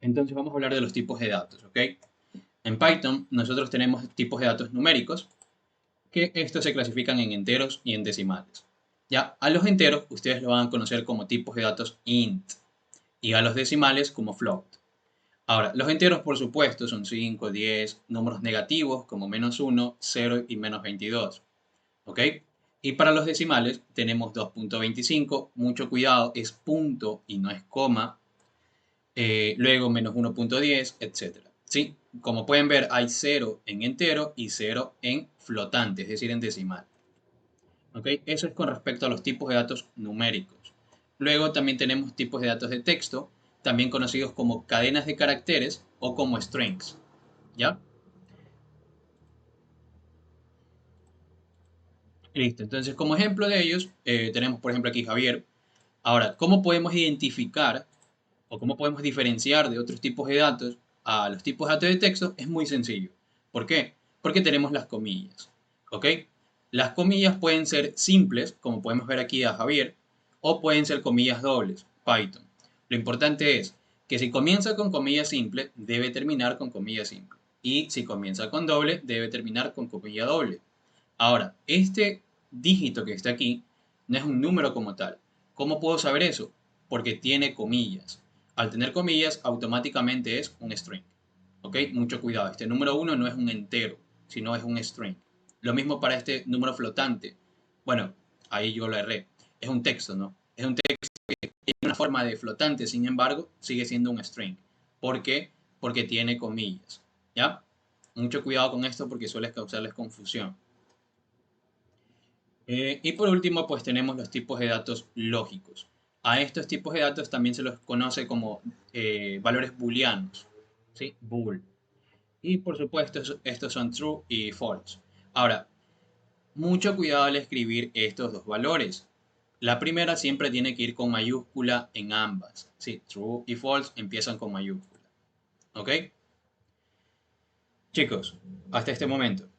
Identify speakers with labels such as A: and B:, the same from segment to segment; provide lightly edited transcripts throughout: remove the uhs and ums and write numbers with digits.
A: Entonces vamos a hablar de los tipos de datos, ¿ok? En Python nosotros tenemos tipos de datos numéricos, que estos se clasifican en enteros y en decimales. Ya, a los enteros ustedes lo van a conocer como tipos de datos int y a los decimales como float. Ahora, los enteros por supuesto son 5, 10, números negativos como -1, 0 y -22, ¿ok? Y para los decimales tenemos 2.25, mucho cuidado, es punto y no es coma, luego -1.10, etcétera. ¿Sí? Como pueden ver, hay 0 en entero y 0 en flotante, es decir, en decimal. ¿Ok? Eso es con respecto a los tipos de datos numéricos. Luego también tenemos tipos de datos de texto, también conocidos como cadenas de caracteres o como strings. ¿Ya? Listo. Entonces, como ejemplo de ellos, tenemos por ejemplo aquí Javier. Ahora, ¿cómo podemos identificar o cómo podemos diferenciar de otros tipos de datos a los tipos de datos de texto? Es muy sencillo. ¿Por qué? Porque tenemos las comillas. ¿Ok? Las comillas pueden ser simples, como podemos ver aquí a Javier, o pueden ser comillas dobles, Python. Lo importante es que si comienza con comilla simple, debe terminar con comilla simple. Y si comienza con doble, debe terminar con comilla doble. Ahora, este dígito que está aquí no es un número como tal. ¿Cómo puedo saber eso? Porque tiene comillas. Al tener comillas, automáticamente es un string. ¿Ok? Mucho cuidado. Este número 1 no es un entero, sino es un string. Lo mismo para este número flotante. Bueno, ahí yo lo erré. Es un texto, ¿no? Es un texto que tiene una forma de flotante, sin embargo, sigue siendo un string. ¿Por qué? Porque tiene comillas. ¿Ya? Mucho cuidado con esto porque suele causarles confusión. Y por último, pues tenemos los tipos de datos lógicos. A estos tipos de datos también se los conoce como valores booleanos, ¿sí? Bool. Y por supuesto, estos son true y false. Ahora, mucho cuidado al escribir estos dos valores. La primera siempre tiene que ir con mayúscula en ambas. Sí, true y false empiezan con mayúscula. ¿Ok? Chicos, hasta este momento,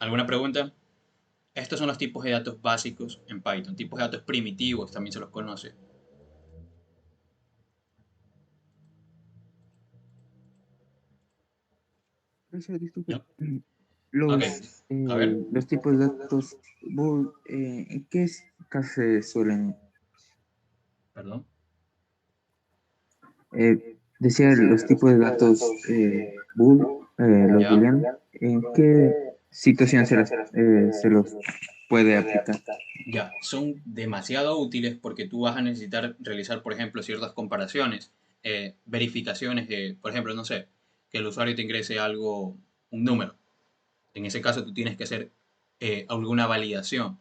A: ¿alguna pregunta? Estos son los tipos de datos básicos en Python, tipos de datos primitivos también se los conoce.
B: Profesor, disculpe,
A: ¿No? Ok, a ver.
B: los tipos de datos Bool, ¿en qué caso se suelen?
A: Perdón.
B: Decía los tipos de datos Bool, los
A: ¿Ya?
B: booleanos, ¿en qué situación se los puede aplicar?
A: Ya, son demasiado útiles porque tú vas a necesitar realizar, por ejemplo, ciertas comparaciones, verificaciones de, por ejemplo, no sé, que el usuario te ingrese algo, un número. En ese caso tú tienes que hacer alguna validación.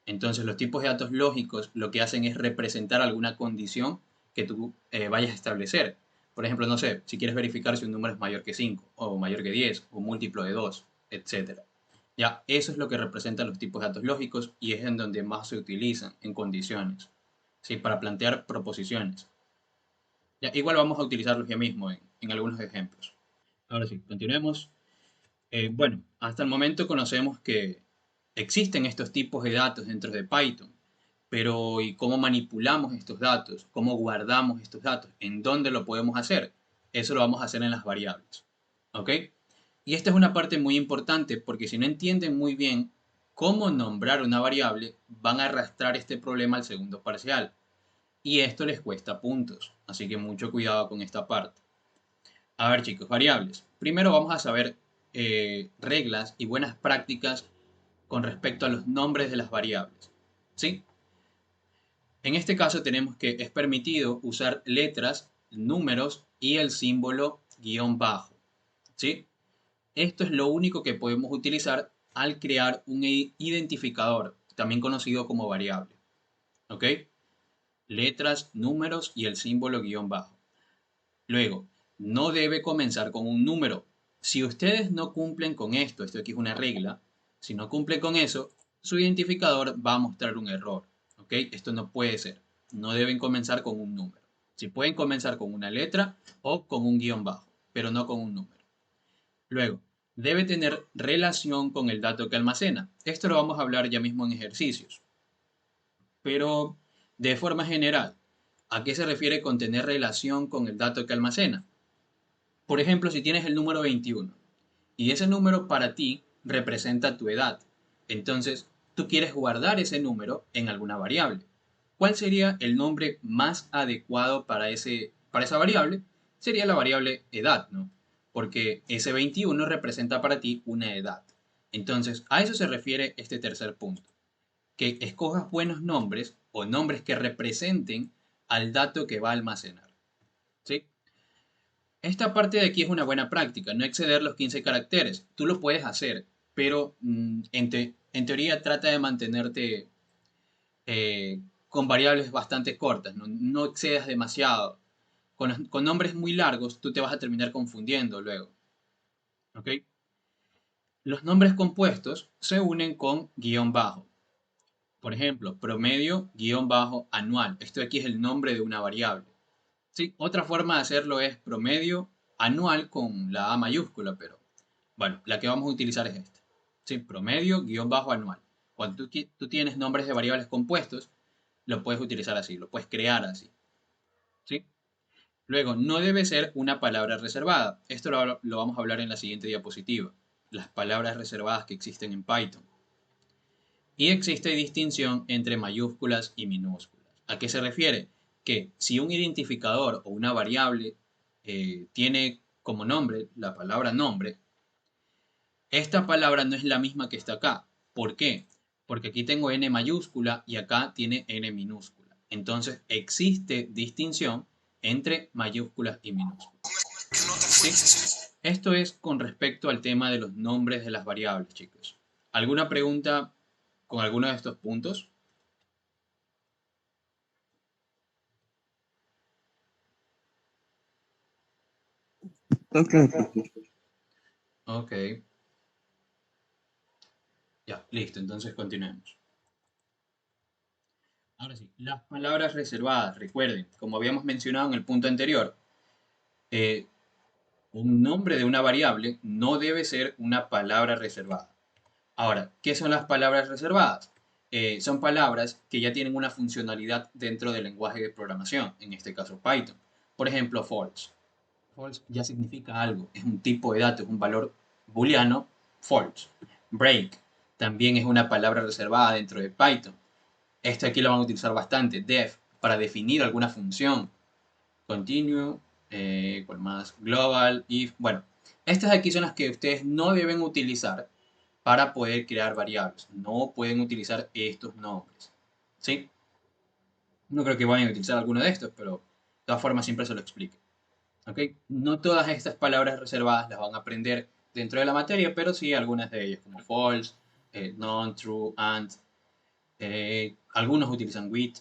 A: Entonces los tipos de datos lógicos lo que hacen es representar alguna condición que tú vayas a establecer. Por ejemplo, no sé, si quieres verificar si un número es mayor que 5 o mayor que 10 o múltiplo de 2, etcétera. Ya, eso es lo que representan los tipos de datos lógicos y es en donde más se utilizan en condiciones, ¿sí? Para plantear proposiciones. Ya, igual vamos a utilizarlos ya mismo en algunos ejemplos. Ahora sí, continuemos. Bueno, hasta el momento conocemos que existen estos tipos de datos dentro de Python, pero ¿y cómo manipulamos estos datos? ¿Cómo guardamos estos datos? ¿En dónde lo podemos hacer? Eso lo vamos a hacer en las variables. ¿Ok? Y esta es una parte muy importante porque si no entienden muy bien cómo nombrar una variable, van a arrastrar este problema al segundo parcial. Y esto les cuesta puntos. Así que mucho cuidado con esta parte. A ver, chicos, variables. Primero vamos a saber reglas y buenas prácticas con respecto a los nombres de las variables. ¿Sí? En este caso tenemos que es permitido usar letras, números y el símbolo guión bajo. ¿Sí? Esto es lo único que podemos utilizar al crear un identificador, también conocido como variable. ¿Ok? Letras, números y el símbolo guión bajo. Luego, no debe comenzar con un número. Si ustedes no cumplen con esto aquí es una regla, si no cumplen con eso, su identificador va a mostrar un error. ¿Ok? Esto no puede ser. No deben comenzar con un número. Si pueden comenzar con una letra o con un guión bajo, pero no con un número. Luego, debe tener relación con el dato que almacena. Esto lo vamos a hablar ya mismo en ejercicios. Pero, de forma general, ¿a qué se refiere con tener relación con el dato que almacena? Por ejemplo, si tienes el número 21 y ese número para ti representa tu edad, entonces tú quieres guardar ese número en alguna variable. ¿Cuál sería el nombre más adecuado para esa variable? Sería la variable edad, ¿no? Porque ese 21 representa para ti una edad. Entonces, a eso se refiere este tercer punto, que escojas buenos nombres o nombres que representen al dato que va a almacenar. ¿Sí? Esta parte de aquí es una buena práctica, no exceder los 15 caracteres. Tú lo puedes hacer, pero en teoría trata de mantenerte con variables bastante cortas, no, no excedas demasiado. Con nombres muy largos tú te vas a terminar confundiendo luego. ¿Ok? Los nombres compuestos se unen con guión bajo. Por ejemplo, promedio guión bajo anual. Esto de aquí es el nombre de una variable. ¿Sí? Otra forma de hacerlo es promedio anual con la A mayúscula, pero bueno, la que vamos a utilizar es esta. ¿Sí? Promedio guión bajo anual. Cuando tú tienes nombres de variables compuestos, lo puedes utilizar así, lo puedes crear así. ¿Sí? Luego, no debe ser una palabra reservada. Esto lo vamos a hablar en la siguiente diapositiva. Las palabras reservadas que existen en Python. Y existe distinción entre mayúsculas y minúsculas. ¿A qué se refiere? Que si un identificador o una variable tiene como nombre la palabra nombre, esta palabra no es la misma que está acá. ¿Por qué? Porque aquí tengo n mayúscula y acá tiene n minúscula. Entonces existe distinción entre mayúsculas y minúsculas. ¿Sí? Esto es con respecto al tema de los nombres de las variables, chicos. ¿Alguna pregunta con alguno de estos puntos?
B: Todo claro, profe.
A: Ok, ya, listo, entonces continuemos. Ahora sí, las palabras reservadas, recuerden, como habíamos mencionado en el punto anterior, eh, un nombre de una variable no debe ser una palabra reservada. Ahora, ¿qué son las palabras reservadas? Son palabras que ya tienen una funcionalidad dentro del lenguaje de programación, en este caso Python. Por ejemplo, false. False ya significa algo, es un tipo de dato, es un valor booleano, false. Break también es una palabra reservada dentro de Python. Este aquí lo van a utilizar bastante, def, para definir alguna función. Continue, ¿cuál más? Global, if. Bueno, estas aquí son las que ustedes no deben utilizar para poder crear variables. No pueden utilizar estos nombres. ¿Sí? No creo que vayan a utilizar alguno de estos, pero de todas formas siempre se lo explique. ¿Ok? No todas estas palabras reservadas las van a aprender dentro de la materia, pero sí algunas de ellas, como false, non, true, and. Algunos utilizan with,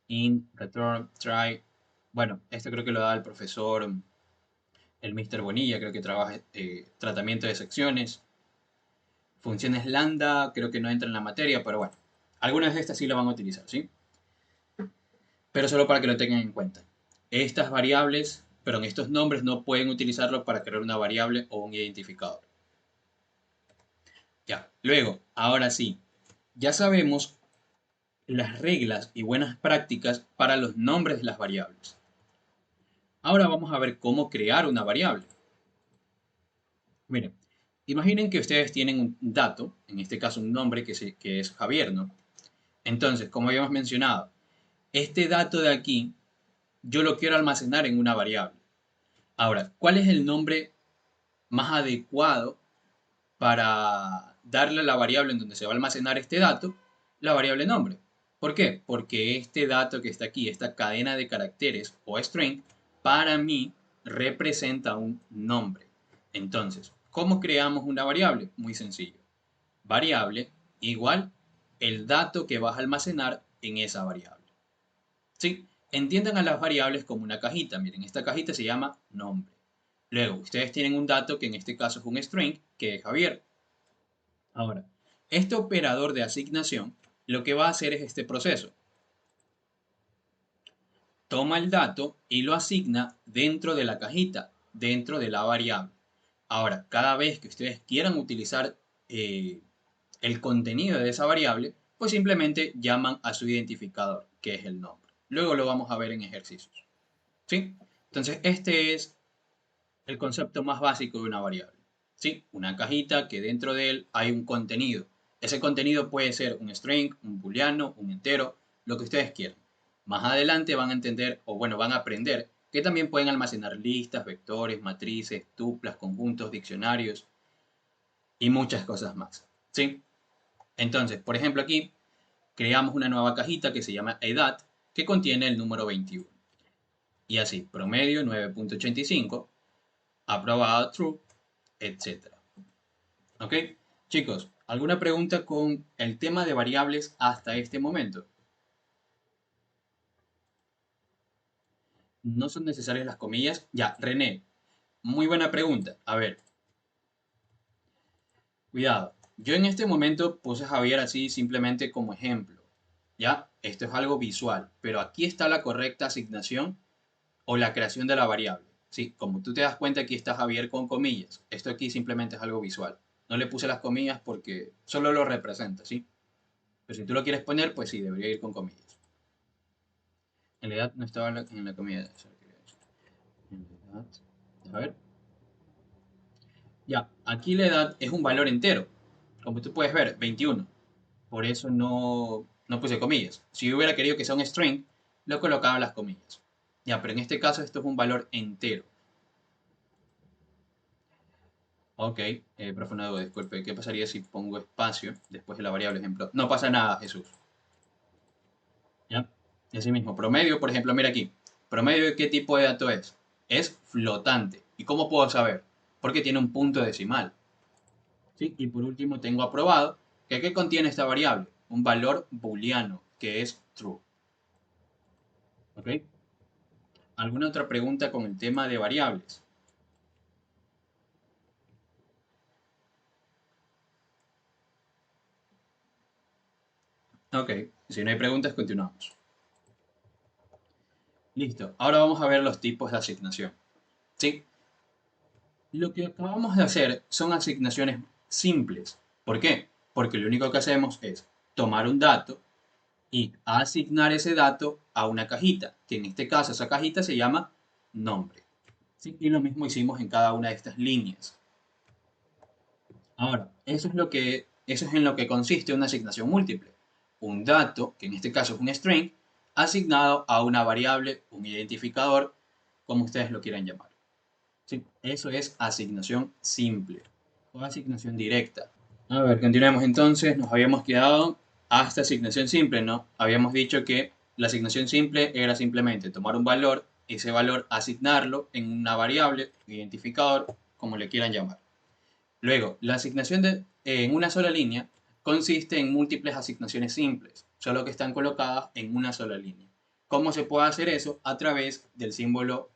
A: in, return, try. Bueno, esto creo que lo da el profesor, el Mr. Bonilla, creo que trabaja tratamiento de secciones. Funciones lambda, creo que no entra en la materia, pero bueno, algunas de estas sí lo van a utilizar, ¿sí? Pero solo para que lo tengan en cuenta. Estas variables, perdón, estos nombres no pueden utilizarlos para crear una variable o un identificador. Ya, luego, ahora sí, ya sabemos las reglas y buenas prácticas para los nombres de las variables. Ahora vamos a ver cómo crear una variable. Miren, imaginen que ustedes tienen un dato, en este caso un nombre que es Javier, ¿no? Entonces, como habíamos mencionado, este dato de aquí yo lo quiero almacenar en una variable. Ahora, ¿cuál es el nombre más adecuado para darle a la variable en donde se va a almacenar este dato? La variable nombre. ¿Por qué? Porque este dato que está aquí, esta cadena de caracteres o string, para mí representa un nombre. Entonces, ¿cómo creamos una variable? Muy sencillo. Variable igual el dato que vas a almacenar en esa variable. ¿Sí? Entiendan a las variables como una cajita. Miren, esta cajita se llama nombre. Luego, ustedes tienen un dato que en este caso es un string, que es Javier. Ahora, este operador de asignación lo que va a hacer es este proceso. Toma el dato y lo asigna dentro de la cajita, dentro de la variable. Ahora, cada vez que ustedes quieran utilizar el contenido de esa variable, pues simplemente llaman a su identificador, que es el nombre. Luego lo vamos a ver en ejercicios. ¿Sí? Entonces, este es el concepto más básico de una variable. ¿Sí? Una cajita que dentro de él hay un contenido. Ese contenido puede ser un string, un booleano, un entero, lo que ustedes quieran. Más adelante van a entender, o bueno, van a aprender que también pueden almacenar listas, vectores, matrices, tuplas, conjuntos, diccionarios y muchas cosas más. ¿Sí? Entonces, por ejemplo, aquí creamos una nueva cajita que se llama edad, que contiene el número 21. Y así, promedio 9.85, aprobado true, etcétera. ¿Ok? Chicos, ¿alguna pregunta con el tema de variables hasta este momento? ¿No son necesarias las comillas? Ya, René, muy buena pregunta. A ver, cuidado. Yo en este momento puse a Javier así simplemente como ejemplo. ¿Ya? Esto es algo visual, pero aquí está la correcta asignación o la creación de la variable. ¿Sí? Como tú te das cuenta, aquí está Javier con comillas. Esto aquí simplemente es algo visual. No le puse las comillas porque solo lo representa, ¿sí? Pero si tú lo quieres poner, pues sí, debería ir con comillas. En la edad no estaba en la comilla. En la edad. A ver. Ya, aquí la edad es un valor entero. Como tú puedes ver, 21. Por eso no puse comillas. Si yo hubiera querido que sea un string, lo colocaba las comillas. Ya, pero en este caso esto es un valor entero. Ok, profe, una duda, disculpe. ¿Qué pasaría si pongo espacio después de la variable ejemplo? No pasa nada, Jesús. ¿Ya? Y así mismo, promedio, por ejemplo, mira aquí. ¿Promedio de qué tipo de dato es? Es flotante. ¿Y cómo puedo saber? Porque tiene un punto decimal. ¿Sí? Y por último tengo aprobado que ¿qué contiene esta variable? Un valor booleano, que es true. ¿Ok? ¿Alguna otra pregunta con el tema de variables? Ok, si no hay preguntas, continuamos. Listo, ahora vamos a ver los tipos de asignación. ¿Sí? Lo que acabamos de hacer son asignaciones simples. ¿Por qué? Porque lo único que hacemos es tomar un dato y asignar ese dato a una cajita, que en este caso esa cajita se llama nombre. ¿Sí? Y lo mismo hicimos en cada una de estas líneas. Ahora, eso es en lo que consiste una asignación múltiple. Un dato, que en este caso es un string, asignado a una variable, un identificador, como ustedes lo quieran llamar. ¿Sí? Eso es asignación simple o asignación directa. A ver, continuemos entonces. Nos habíamos quedado hasta asignación simple, ¿no? Habíamos dicho que la asignación simple era simplemente tomar un valor, ese valor asignarlo en una variable, identificador, como le quieran llamar. Luego, la asignación en una sola línea consiste en múltiples asignaciones simples, solo que están colocadas en una sola línea. ¿Cómo se puede hacer eso? A través del símbolo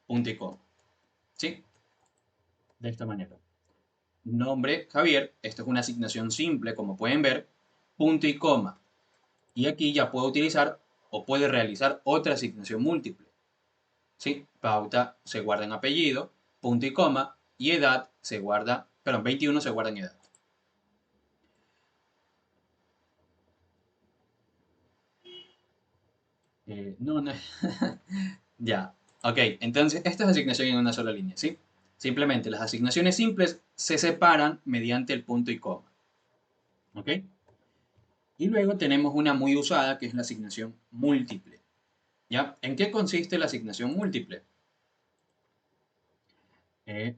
A: punto y coma. ¿Sí? De esta manera. Nombre Javier, esto es una asignación simple, como pueden ver, punto y coma. Y aquí ya puedo utilizar o puede realizar otra asignación múltiple. ¿Sí? Pauta se guarda en apellido, punto y coma, y edad se guarda, perdón, 21 se guarda en edad. No, no. Ya, ok. Entonces, esta es asignación en una sola línea, ¿sí? Simplemente las asignaciones simples se separan mediante el punto y coma. ¿Ok? Y luego tenemos una muy usada que es la asignación múltiple. ¿Ya? ¿En qué consiste la asignación múltiple?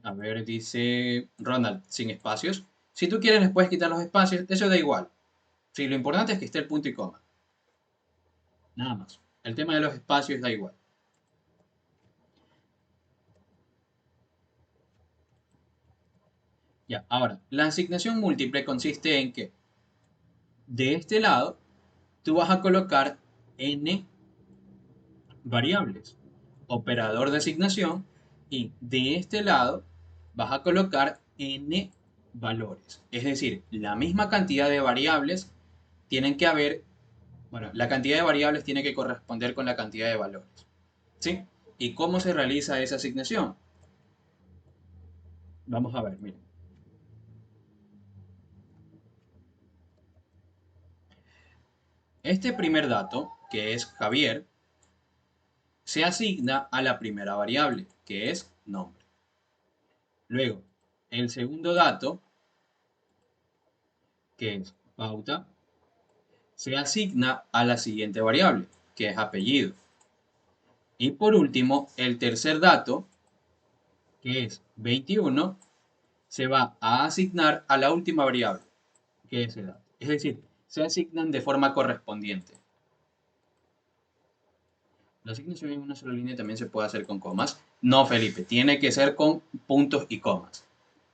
A: A ver, dice Ronald, sin espacios. Si tú quieres, les puedes quitar los espacios, eso da igual. Sí, lo importante es que esté el punto y coma. Nada más. El tema de los espacios da igual. Ya, ahora, la asignación múltiple consiste en que de este lado tú vas a colocar n variables, operador de asignación, y de este lado vas a colocar n valores. Es decir, la misma cantidad de variables tienen que haber, bueno, la cantidad de variables tiene que corresponder con la cantidad de valores. ¿Sí? ¿Y cómo se realiza esa asignación? Vamos a ver, miren. Este primer dato, que es Javier, se asigna a la primera variable, que es nombre. Luego, el segundo dato, que es pauta, se asigna a la siguiente variable, que es apellido. Y por último, el tercer dato, que es 21, se va a asignar a la última variable, que es edad. Es decir, se asignan de forma correspondiente. La asignación en una sola línea también se puede hacer con comas. No, Felipe, tiene que ser con puntos y comas.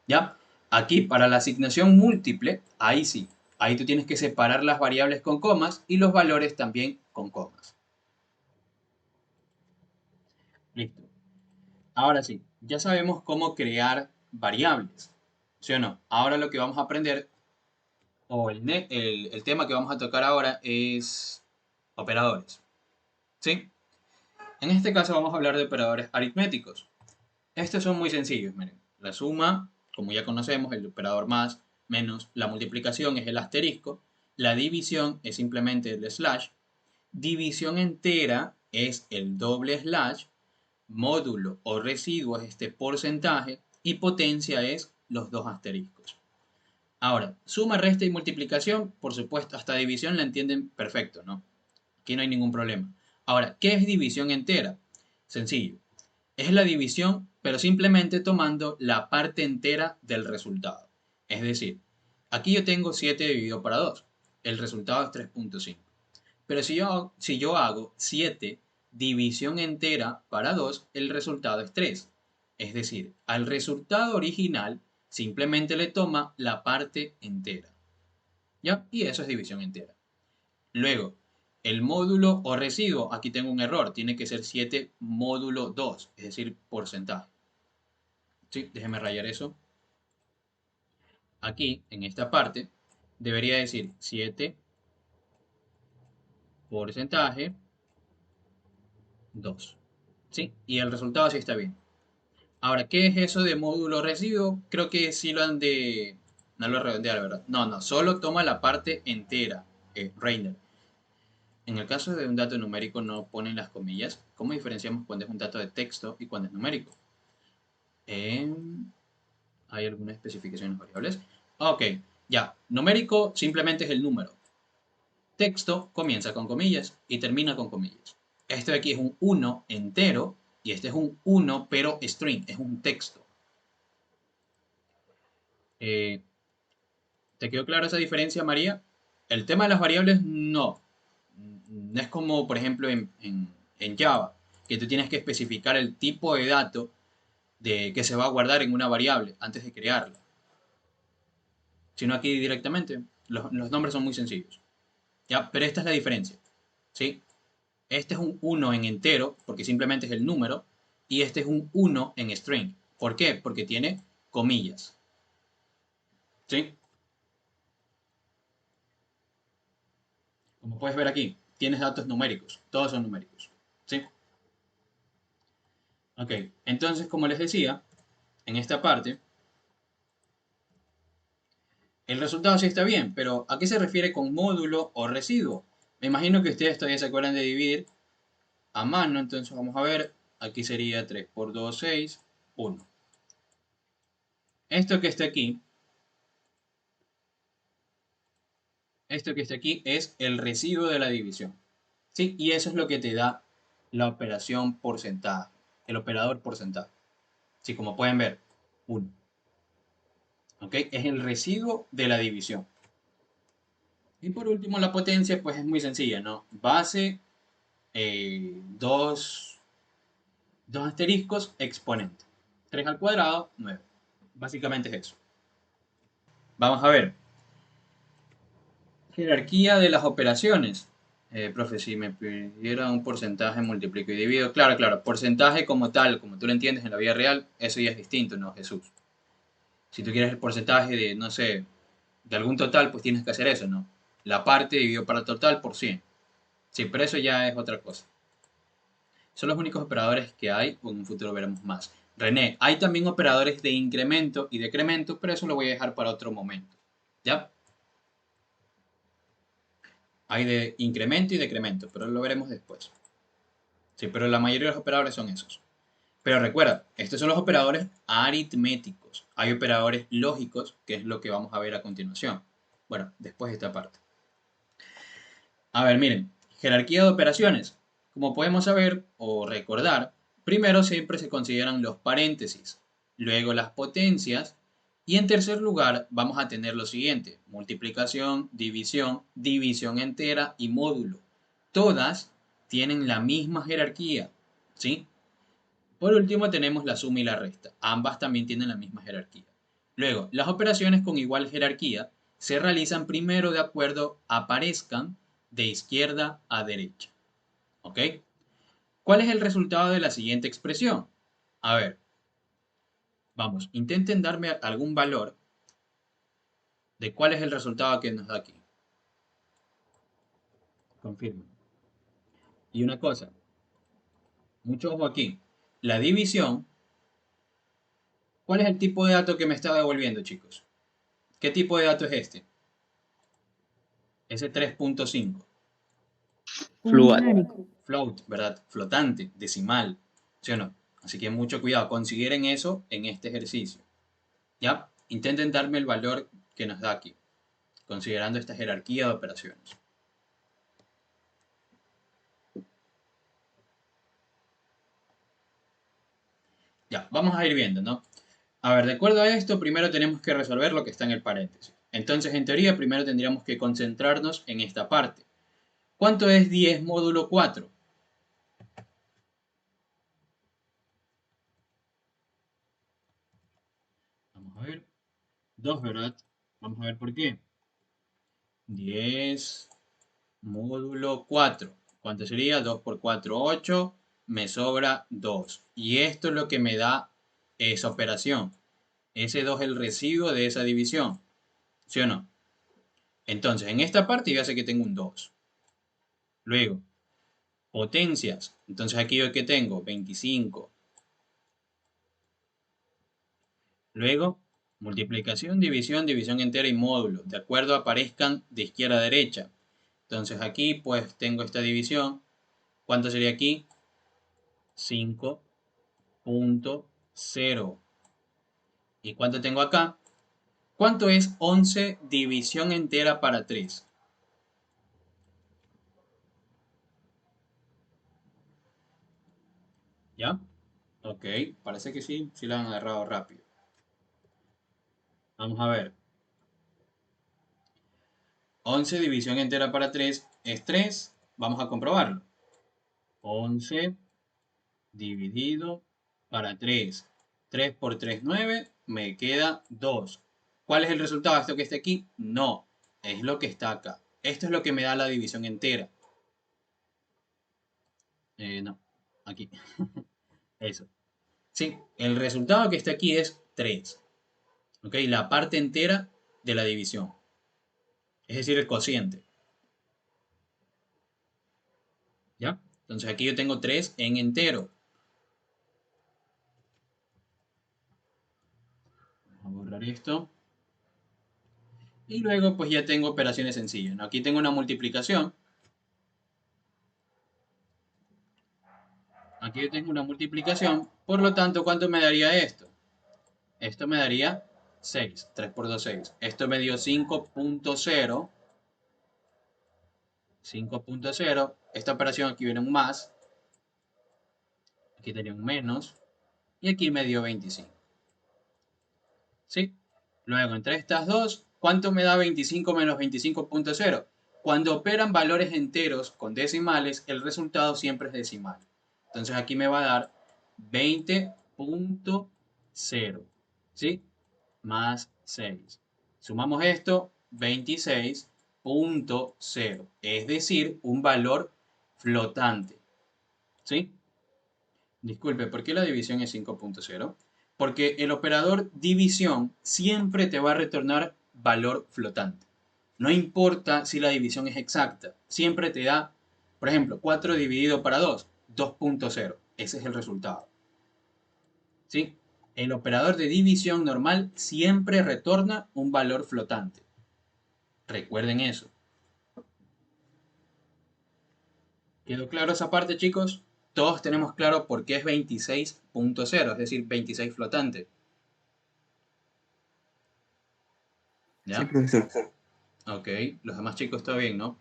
A: ¿Ya? Aquí, para la asignación múltiple, ahí sí. Ahí tú tienes que separar las variables con comas y los valores también con comas. Listo. Ahora sí, ya sabemos cómo crear variables. ¿Sí o no? Ahora lo que vamos a aprender, o el tema que vamos a tocar ahora es operadores. ¿Sí? En este caso vamos a hablar de operadores aritméticos. Estos son muy sencillos, miren. La suma, como ya conocemos, el operador más, menos, la multiplicación es el asterisco, la división es simplemente el slash, división entera es el doble slash, módulo o residuo es este porcentaje y potencia es los dos asteriscos. Ahora, suma, resta y multiplicación, por supuesto, hasta división la entienden perfecto, ¿no? Aquí no hay ningún problema. Ahora, ¿qué es división entera? Sencillo. Es la división, pero simplemente tomando la parte entera del resultado. Es decir, aquí yo tengo 7 dividido para 2. El resultado es 3.5. Pero si yo hago 7 división entera para 2, el resultado es 3. Es decir, al resultado original simplemente le toma la parte entera. ¿Ya? Y eso es división entera. Luego, el módulo o residuo, aquí tengo un error, tiene que ser 7 módulo 2, es decir, porcentaje. Sí, déjeme rayar eso. Aquí, en esta parte, debería decir 7 porcentaje 2. Sí, y el resultado sí está bien. Ahora, ¿qué es eso de módulo residuo? Creo que sí lo han de... No lo redondear, ¿verdad? No, no, solo toma la parte entera, render. En el caso de un dato numérico no ponen las comillas. ¿Cómo diferenciamos cuando es un dato de texto y cuando es numérico? ¿Hay alguna especificación en variables? Ok, ya. Numérico simplemente es el número. Texto comienza con comillas y termina con comillas. Este de aquí es un 1 entero y este es un 1 pero string, es un texto. Eh, ¿Te quedó clara esa diferencia, María? El tema de las variables no. No es como, por ejemplo, en Java, que tú tienes que especificar el tipo de dato que se va a guardar en una variable antes de crearla. Sino aquí directamente, los nombres son muy sencillos. ¿Ya? Pero esta es la diferencia. ¿Sí? Este es un 1 en entero, porque simplemente es el número, y este es un 1 en string. ¿Por qué? Porque tiene comillas. ¿Sí? Como puedes ver aquí, tienes datos numéricos. Todos son numéricos. ¿Sí? Ok. Entonces, como les decía, en esta parte, el resultado sí está bien, pero ¿a qué se refiere con módulo o residuo? Me imagino que ustedes todavía se acuerdan de dividir a mano, entonces vamos a ver. Aquí sería 3 por 2, 6, 1. Esto que está aquí, esto que está aquí es el residuo de la división. ¿Sí? Y eso es lo que te da la operación porcentaje, el operador porcentaje. Sí, como pueden ver, 1. ¿Ok? Es el residuo de la división. Y por último, la potencia, pues es muy sencilla, ¿no? Base, dos asteriscos, exponente. 3 al cuadrado, 9. Básicamente es eso. Vamos a ver. Jerarquía de las operaciones. Profe, si me pidiera un porcentaje, multiplico y divido. Claro, claro, porcentaje como tal, como tú lo entiendes en la vida real, eso ya es distinto, ¿no, Jesús? Si tú quieres el porcentaje de, no sé, de algún total, pues tienes que hacer eso, ¿no? La parte dividido para el total por 100. Sí, pero eso ya es otra cosa. Son los únicos operadores que hay, o en un futuro veremos más. René, hay también operadores de incremento y decremento, pero eso lo voy a dejar para otro momento. ¿Ya? Hay de incremento y decremento, pero lo veremos después. Sí, pero la mayoría de los operadores son esos. Pero recuerda, estos son los operadores aritméticos. Hay operadores lógicos, que es lo que vamos a ver a continuación. Bueno, después de esta parte. A ver, miren, jerarquía de operaciones. Como podemos saber o recordar, primero siempre se consideran los paréntesis, luego las potencias y en tercer lugar vamos a tener lo siguiente, multiplicación, división, división entera y módulo. Todas tienen la misma jerarquía, ¿sí? Por último tenemos la suma y la resta. Ambas también tienen la misma jerarquía. Luego, las operaciones con igual jerarquía se realizan primero de acuerdo aparezcan de izquierda a derecha. ¿Ok? ¿Cuál es el resultado de la siguiente expresión? A ver, vamos, intenten darme algún valor de cuál es el resultado que nos da aquí. Confirmo. Y una cosa, mucho ojo aquí. La división, ¿cuál es el tipo de dato que me está devolviendo, chicos? ¿Qué tipo de dato es este? Ese 3.5.
B: Fluat.
A: Float, ¿verdad? Flotante, decimal, ¿sí o no? Así que mucho cuidado, consideren eso en este ejercicio. ¿Ya? Intenten darme el valor que nos da aquí, considerando esta jerarquía de operaciones. Ya, vamos a ir viendo, ¿no? A ver, de acuerdo a esto, primero tenemos que resolver lo que está en el paréntesis. Entonces, en teoría, primero tendríamos que concentrarnos en esta parte. ¿Cuánto es 10 módulo 4? Vamos a ver. 2, ¿verdad? Vamos a ver por qué. 10 módulo 4. ¿Cuánto sería? 2 por 4, 8. Me sobra 2. Y esto es lo que me da esa operación. Ese 2 es el residuo de esa división. ¿Sí o no? Entonces, en esta parte ya sé que tengo un 2. Luego, potencias. Entonces aquí yo que tengo 25. Luego, multiplicación, división, división entera y módulo. De acuerdo aparezcan de izquierda a derecha. Entonces aquí pues tengo esta división. ¿Cuánto sería aquí? 5.0. ¿Y cuánto tengo acá? ¿Cuánto es 11 división entera para 3? ¿Ya? Ok, parece que sí, sí lo han agarrado rápido. Vamos a ver. 11 división entera para 3 es 3. Vamos a comprobarlo. 11 dividido para 3. 3 por 3, 9. Me queda 2. ¿Cuál es el resultado de esto que está aquí? No, es lo que está acá. Esto es lo que me da la división entera. No, aquí. Eso. Sí, el resultado que está aquí es 3. ¿Ok? La parte entera de la división. Es decir, el cociente. ¿Ya? Entonces aquí yo tengo 3 en entero. Vamos a borrar esto. Y luego pues ya tengo operaciones sencillas, ¿no? Aquí tengo una multiplicación. Aquí yo tengo una multiplicación. Por lo tanto, ¿cuánto me daría esto? Esto me daría 6. 3 por 2, 6. Esto me dio 5.0. 5.0. Esta operación aquí viene un más. Aquí tenía un menos. Y aquí me dio 25. ¿Sí? Luego, entre estas dos, ¿cuánto me da 25 menos 25.0? Cuando operan valores enteros con decimales, el resultado siempre es decimal. Entonces aquí me va a dar 20.0, ¿sí? Más 6. Sumamos esto, 26.0, es decir, un valor flotante, ¿sí? Disculpe, ¿por qué la división es 5.0? Porque el operador división siempre te va a retornar valor flotante. No importa si la división es exacta, siempre te da, por ejemplo, 4 dividido para 2, 2.0. Ese es el resultado. ¿Sí? El operador de división normal siempre retorna un valor flotante. Recuerden eso. ¿Quedó claro esa parte, chicos? todos tenemos claro por qué es 26.0, es decir, 26 flotante.
B: Sí,
A: ¿Ya?
B: profesor.
A: Ok, los demás chicos está bien, ¿no?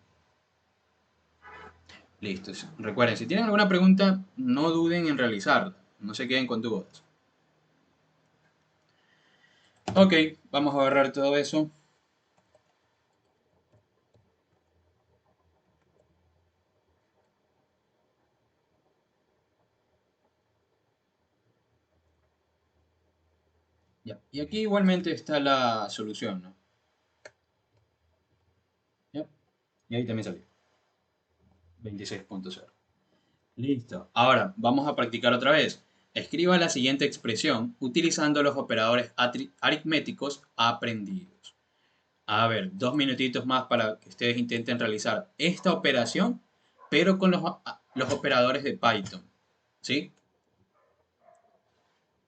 A: Listo. Recuerden, si tienen alguna pregunta, no duden en realizarla. No se queden con dudas. Ok, vamos a agarrar todo eso. Ya. Y aquí igualmente está la solución, ¿no? Ya. Y ahí también salió. 26.0. Listo. Ahora, vamos a practicar otra vez. Escriba la siguiente expresión utilizando los operadores aritméticos aprendidos. A ver, 2 minutitos más para que ustedes intenten realizar esta operación, pero con los operadores de Python. ¿Sí?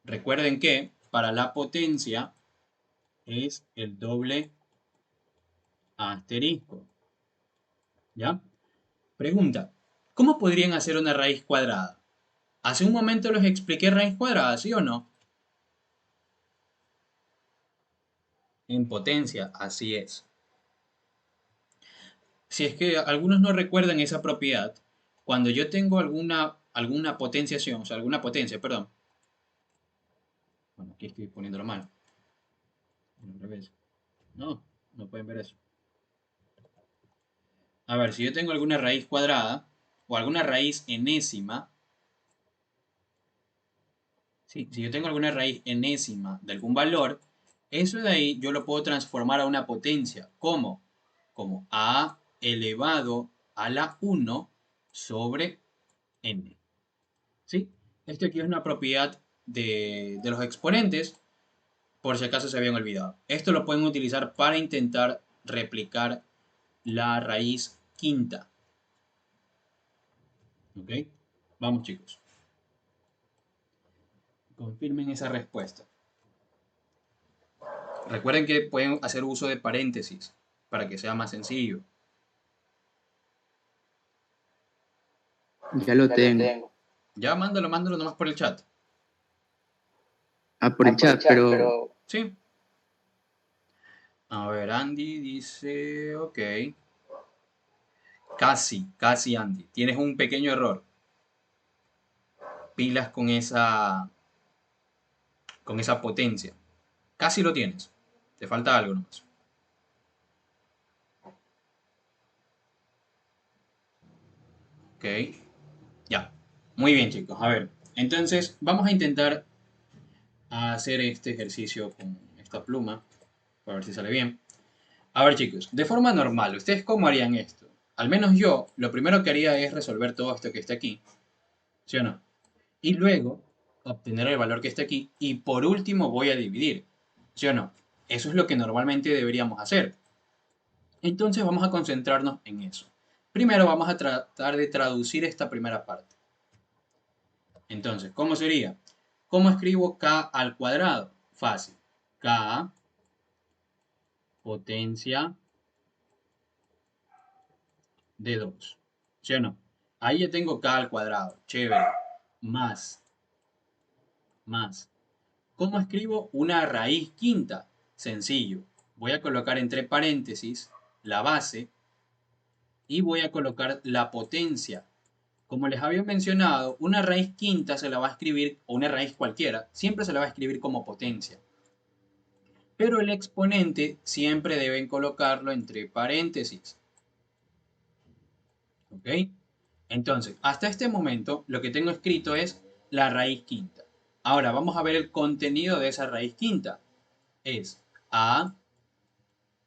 A: Recuerden que para la potencia es el doble asterisco. ¿Ya? Pregunta, ¿cómo podrían hacer una raíz cuadrada? Hace un momento les expliqué raíz cuadrada, ¿sí o no? En potencia, así es. Si es que algunos no recuerdan esa propiedad, cuando yo tengo alguna potenciación, o sea, alguna potencia, perdón. Bueno, aquí estoy poniéndolo mal. Al revés. No, no pueden ver eso. A ver, si yo tengo alguna raíz cuadrada o alguna raíz enésima, ¿sí? Si yo tengo alguna raíz enésima de algún valor, eso de ahí yo lo puedo transformar a una potencia. ¿Cómo? Como a elevado a la 1 sobre n. ¿Sí? Esto aquí es una propiedad de los exponentes, por si acaso se habían olvidado. Esto lo pueden utilizar para intentar replicar la raíz quinta. ¿Ok? Vamos chicos. Confirmen esa respuesta. Recuerden que pueden hacer uso de paréntesis para que sea más sencillo.
B: Ya lo tengo.
A: Ya mándalo nomás por el chat.
B: Ah, por el chat, pero
A: ¿Sí? A ver, Andy dice, ok. Casi Andy. Tienes un pequeño error. Pilas con esa potencia. Casi lo tienes. Te falta algo nomás. Ok. Ya. Muy bien, chicos. A ver. Entonces, vamos a intentar hacer este ejercicio con esta pluma. Para ver si sale bien. A ver, chicos. De forma normal, ¿ustedes cómo harían esto? Al menos yo, lo primero que haría es resolver todo esto que está aquí. ¿Sí o no? Y luego obtener el valor que está aquí. Y por último voy a dividir. ¿Sí o no? Eso es lo que normalmente deberíamos hacer. Entonces vamos a concentrarnos en eso. Primero vamos a tratar de traducir esta primera parte. Entonces, ¿cómo sería? ¿Cómo escribo k al cuadrado? Fácil. K potencia de 2. ¿Sí o no? Ahí ya tengo k al cuadrado. Chévere. Más. Más. ¿Cómo escribo una raíz quinta? Sencillo. Voy a colocar entre paréntesis la base y voy a colocar la potencia. Como les había mencionado, una raíz quinta se la va a escribir, o una raíz cualquiera, siempre se la va a escribir como potencia. Pero el exponente siempre deben colocarlo entre paréntesis. ¿Ok? Entonces, hasta este momento, lo que tengo escrito es la raíz quinta. Ahora, vamos a ver el contenido de esa raíz quinta. Es a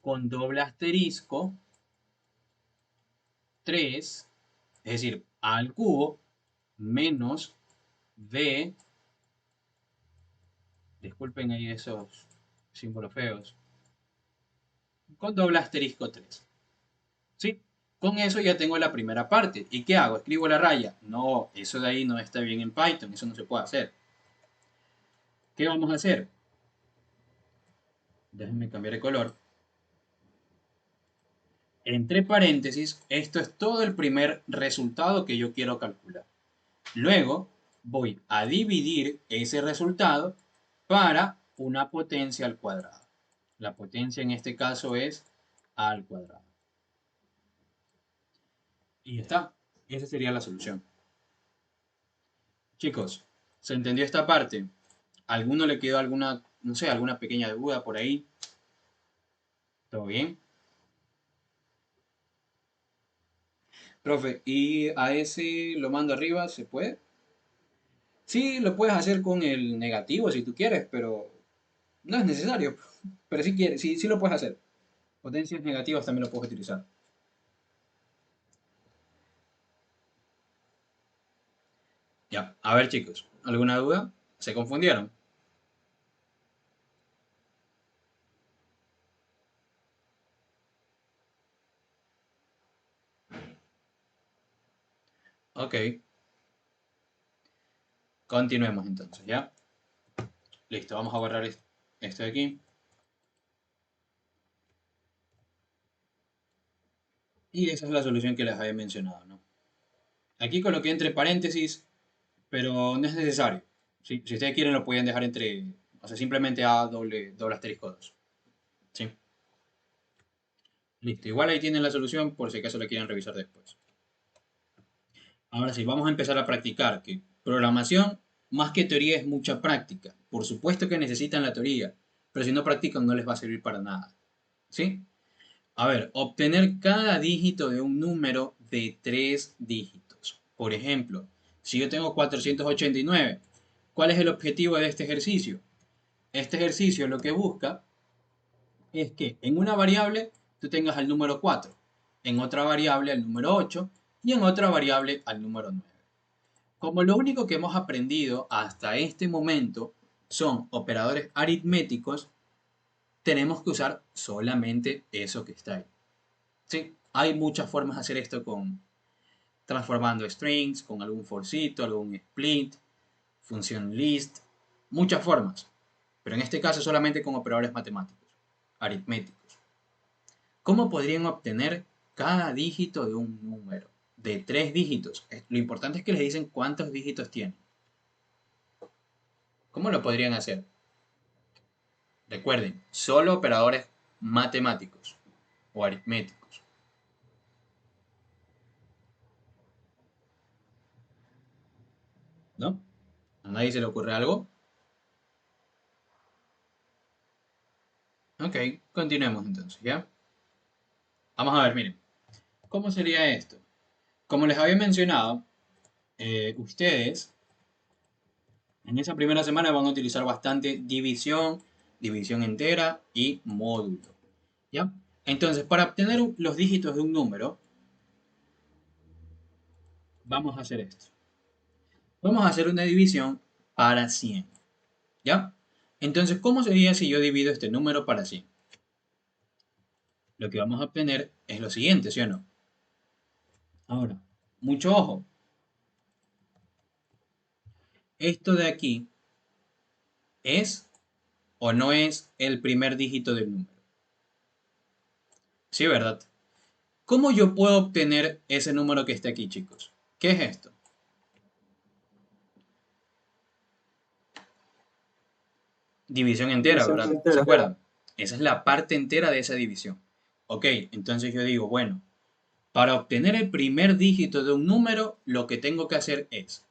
A: con doble asterisco 3, es decir, a al cubo, menos b, disculpen ahí esos símbolos feos, con doble asterisco 3. ¿Sí? Con eso ya tengo la primera parte. ¿Y qué hago? ¿Escribo la raya? No, eso de ahí no está bien en Python, eso no se puede hacer. ¿Qué vamos a hacer? Déjenme cambiar de color. Entre paréntesis, esto es todo el primer resultado que yo quiero calcular. Luego voy a dividir ese resultado para una potencia al cuadrado. La potencia en este caso es a al cuadrado. Y ya está. Esa sería la solución. Chicos, ¿se entendió esta parte? ¿Alguno le quedó alguna, no sé, alguna pequeña duda por ahí? ¿Todo bien? Profe, ¿y a ese lo mando arriba? ¿Se puede? Sí, lo puedes hacer con el negativo si tú quieres, pero no es necesario. Pero si quieres, sí, sí lo puedes hacer. Potencias negativas también lo puedes utilizar. Ya, a ver chicos, ¿alguna duda? ¿Se confundieron? Ok, continuemos entonces, ¿ya? Listo, vamos a borrar esto de aquí. Y esa es la solución que les había mencionado, ¿no? Aquí coloqué entre paréntesis, pero no es necesario. Si ustedes quieren lo pueden dejar entre, o sea, simplemente A doble asterisco 2. ¿Sí? Listo, igual ahí tienen la solución por si acaso la quieren revisar después. Ahora sí, vamos a empezar a practicar, que programación, más que teoría, es mucha práctica. Por supuesto que necesitan la teoría, pero si no practican no les va a servir para nada. ¿Sí? A ver, obtener cada dígito de un número de tres dígitos. Por ejemplo, si yo tengo 489, ¿cuál es el objetivo de este ejercicio? Este ejercicio lo que busca es que en una variable tú tengas al número 4, en otra variable al número 8 y en otra variable al número 9. Como lo único que hemos aprendido hasta este momento son operadores aritméticos, tenemos que usar solamente eso que está ahí. Sí, hay muchas formas de hacer esto con transformando strings, con algún forcito, algún split, función list, muchas formas. Pero en este caso solamente con operadores matemáticos, aritméticos. ¿Cómo podrían obtener cada dígito de un número? De tres dígitos. Lo importante es que les dicen cuántos dígitos tienen. ¿Cómo lo podrían hacer? Recuerden, solo operadores matemáticos o aritméticos. ¿No? ¿A nadie se le ocurre algo? Ok, continuemos entonces, ¿ya? Vamos a ver, miren. ¿Cómo sería esto? Como les había mencionado, ustedes en esa primera semana van a utilizar bastante división, división entera y módulo. ¿Ya? Entonces, para obtener los dígitos de un número, vamos a hacer esto. Vamos a hacer una división para 100. ¿Ya? Entonces, ¿cómo sería si yo divido este número para 100? Lo que vamos a obtener es lo siguiente, ¿sí o no? Ahora, mucho ojo. Esto de aquí es o no es el primer dígito del número. Sí, ¿verdad? ¿Cómo yo puedo obtener ese número que está aquí, chicos? ¿Qué es esto? División entera,
B: División
A: ¿verdad? ¿Se
B: entera.
A: acuerdan? Esa es la parte entera de esa división. Ok, entonces yo digo, bueno, para obtener el primer dígito de un número, lo que tengo que hacer es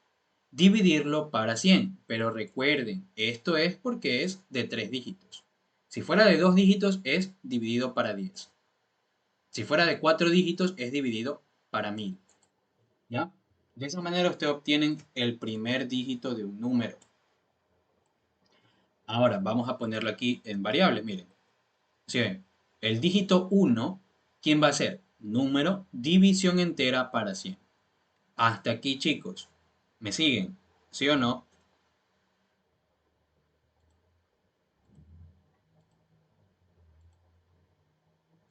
A: dividirlo para 100. Pero recuerden, esto es porque es de 3 dígitos. Si fuera de 2 dígitos, es dividido para 10. Si fuera de 4 dígitos, es dividido para 1000. ¿Ya? De esa manera ustedes obtienen el primer dígito de un número. Ahora vamos a ponerlo aquí en variables, miren. ¿Sí ven? El dígito 1, ¿quién va a ser? Número, división entera para 100. Hasta aquí, chicos. ¿Me siguen? ¿Sí o no?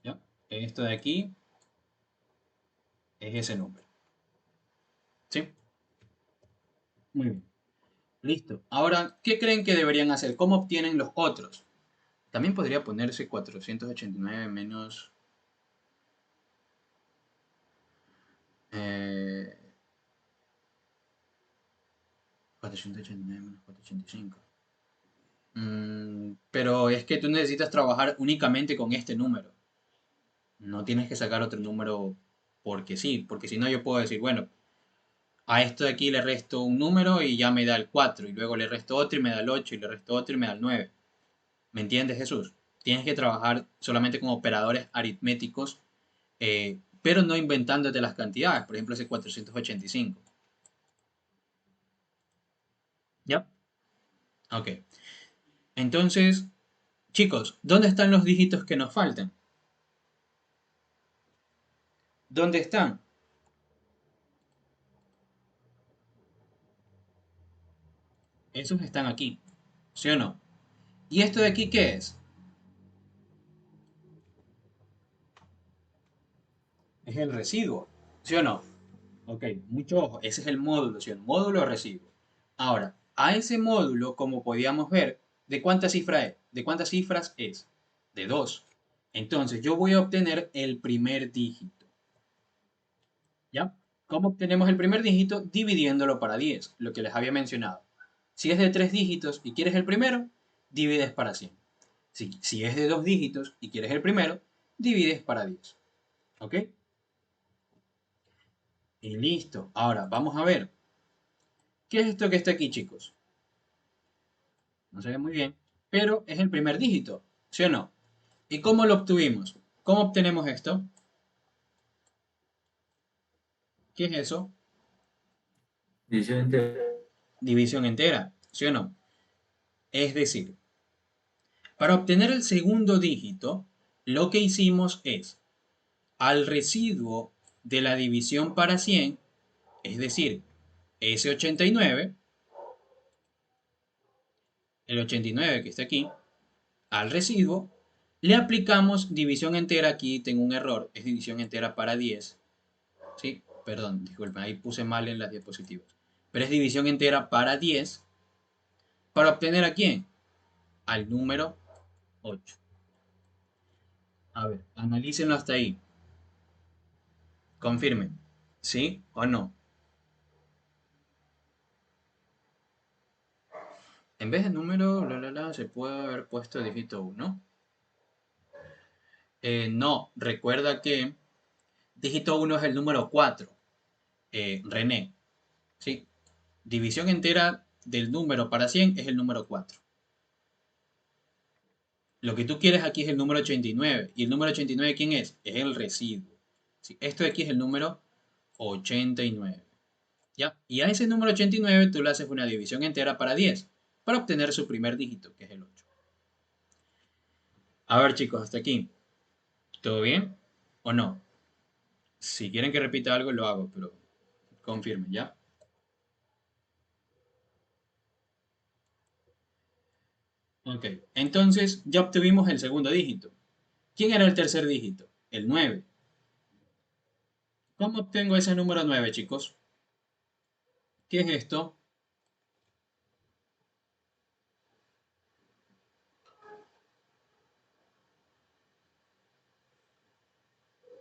A: ¿Ya? Esto de aquí es ese número. ¿Sí? Muy bien. Listo. Ahora, ¿qué creen que deberían hacer? ¿Cómo obtienen los otros? También podría ponerse 489 menos... eh, 489 menos 485. Pero es que tú necesitas trabajar únicamente con este número. No tienes que sacar otro número porque sí, porque si no yo puedo decir, bueno, a esto de aquí le resto un número y ya me da el 4, y luego le resto otro y me da el 8, y le resto otro y me da el 9. ¿Me entiendes, Jesús? Tienes que trabajar solamente con operadores aritméticos, pero no inventándote las cantidades. Por ejemplo, ese 485. ¿Ya? Ok. Entonces, chicos, ¿dónde están los dígitos que nos faltan? ¿Dónde están? Esos están aquí. ¿Sí o no? ¿Y esto de aquí qué es? Es el residuo. ¿Sí o no? Ok, mucho ojo. Ese es el módulo, ¿sí? El módulo de residuo. Ahora, a ese módulo, como podíamos ver, ¿de cuántas cifras es? ¿De cuántas cifras es? De 2. Entonces, yo voy a obtener el primer dígito. ¿Ya? ¿Cómo obtenemos el primer dígito? Dividiéndolo para 10, lo que les había mencionado. Si es de 3 dígitos y quieres el primero, divides para 100. Si es de 2 dígitos y quieres el primero, divides para 10. ¿Ok? Y listo. Ahora, vamos a ver. ¿Qué es esto que está aquí, chicos? No se ve muy bien, pero es el primer dígito, ¿sí o no? ¿Y cómo lo obtuvimos? ¿Cómo obtenemos esto? ¿Qué es eso?
C: División entera.
A: División entera, ¿sí o no? Es decir, para obtener el segundo dígito, lo que hicimos es, al residuo de la división para 100, es decir, ese 89, el 89 que está aquí, al residuo, le aplicamos división entera. Aquí tengo un error, es división entera para 10. Sí, perdón, disculpen, ahí puse mal en las diapositivas. Pero es división entera para 10. ¿Para obtener a quién? Al número 8. A ver, analícenlo hasta ahí. Confirmen. ¿Sí o no? En vez de número, se puede haber puesto dígito 1. No, recuerda que dígito 1 es el número 4. René. ¿Sí? División entera del número para 100 es el número 4. Lo que tú quieres aquí es el número 89. ¿Y el número 89 quién es? Es el residuo. ¿Sí? Esto de aquí es el número 89. ¿Ya? Y a ese número 89 tú le haces una división entera para 10 para obtener su primer dígito, que es el 8. A ver, chicos, hasta aquí. ¿Todo bien? ¿O no? Si quieren que repita algo, lo hago, pero confirmen, ¿ya? Ok. Entonces, ya obtuvimos el segundo dígito. ¿Quién era el tercer dígito? El 9. ¿Cómo obtengo ese número 9, chicos? ¿Qué es esto?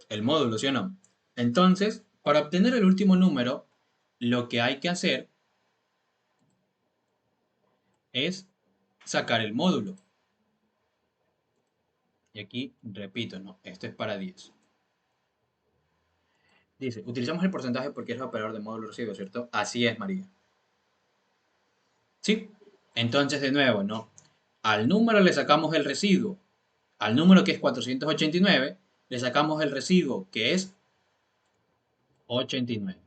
A: El módulo, ¿sí o no? Entonces, para obtener el último número, lo que hay que hacer es sacar el módulo. Y aquí, repito, no, esto es para 10. Dice, utilizamos el porcentaje porque es el operador de módulo residuo, ¿cierto? Así es, María. ¿Sí? Entonces, de nuevo, ¿no? Al número le sacamos el residuo. Al número que es 489, le sacamos el residuo que es 89.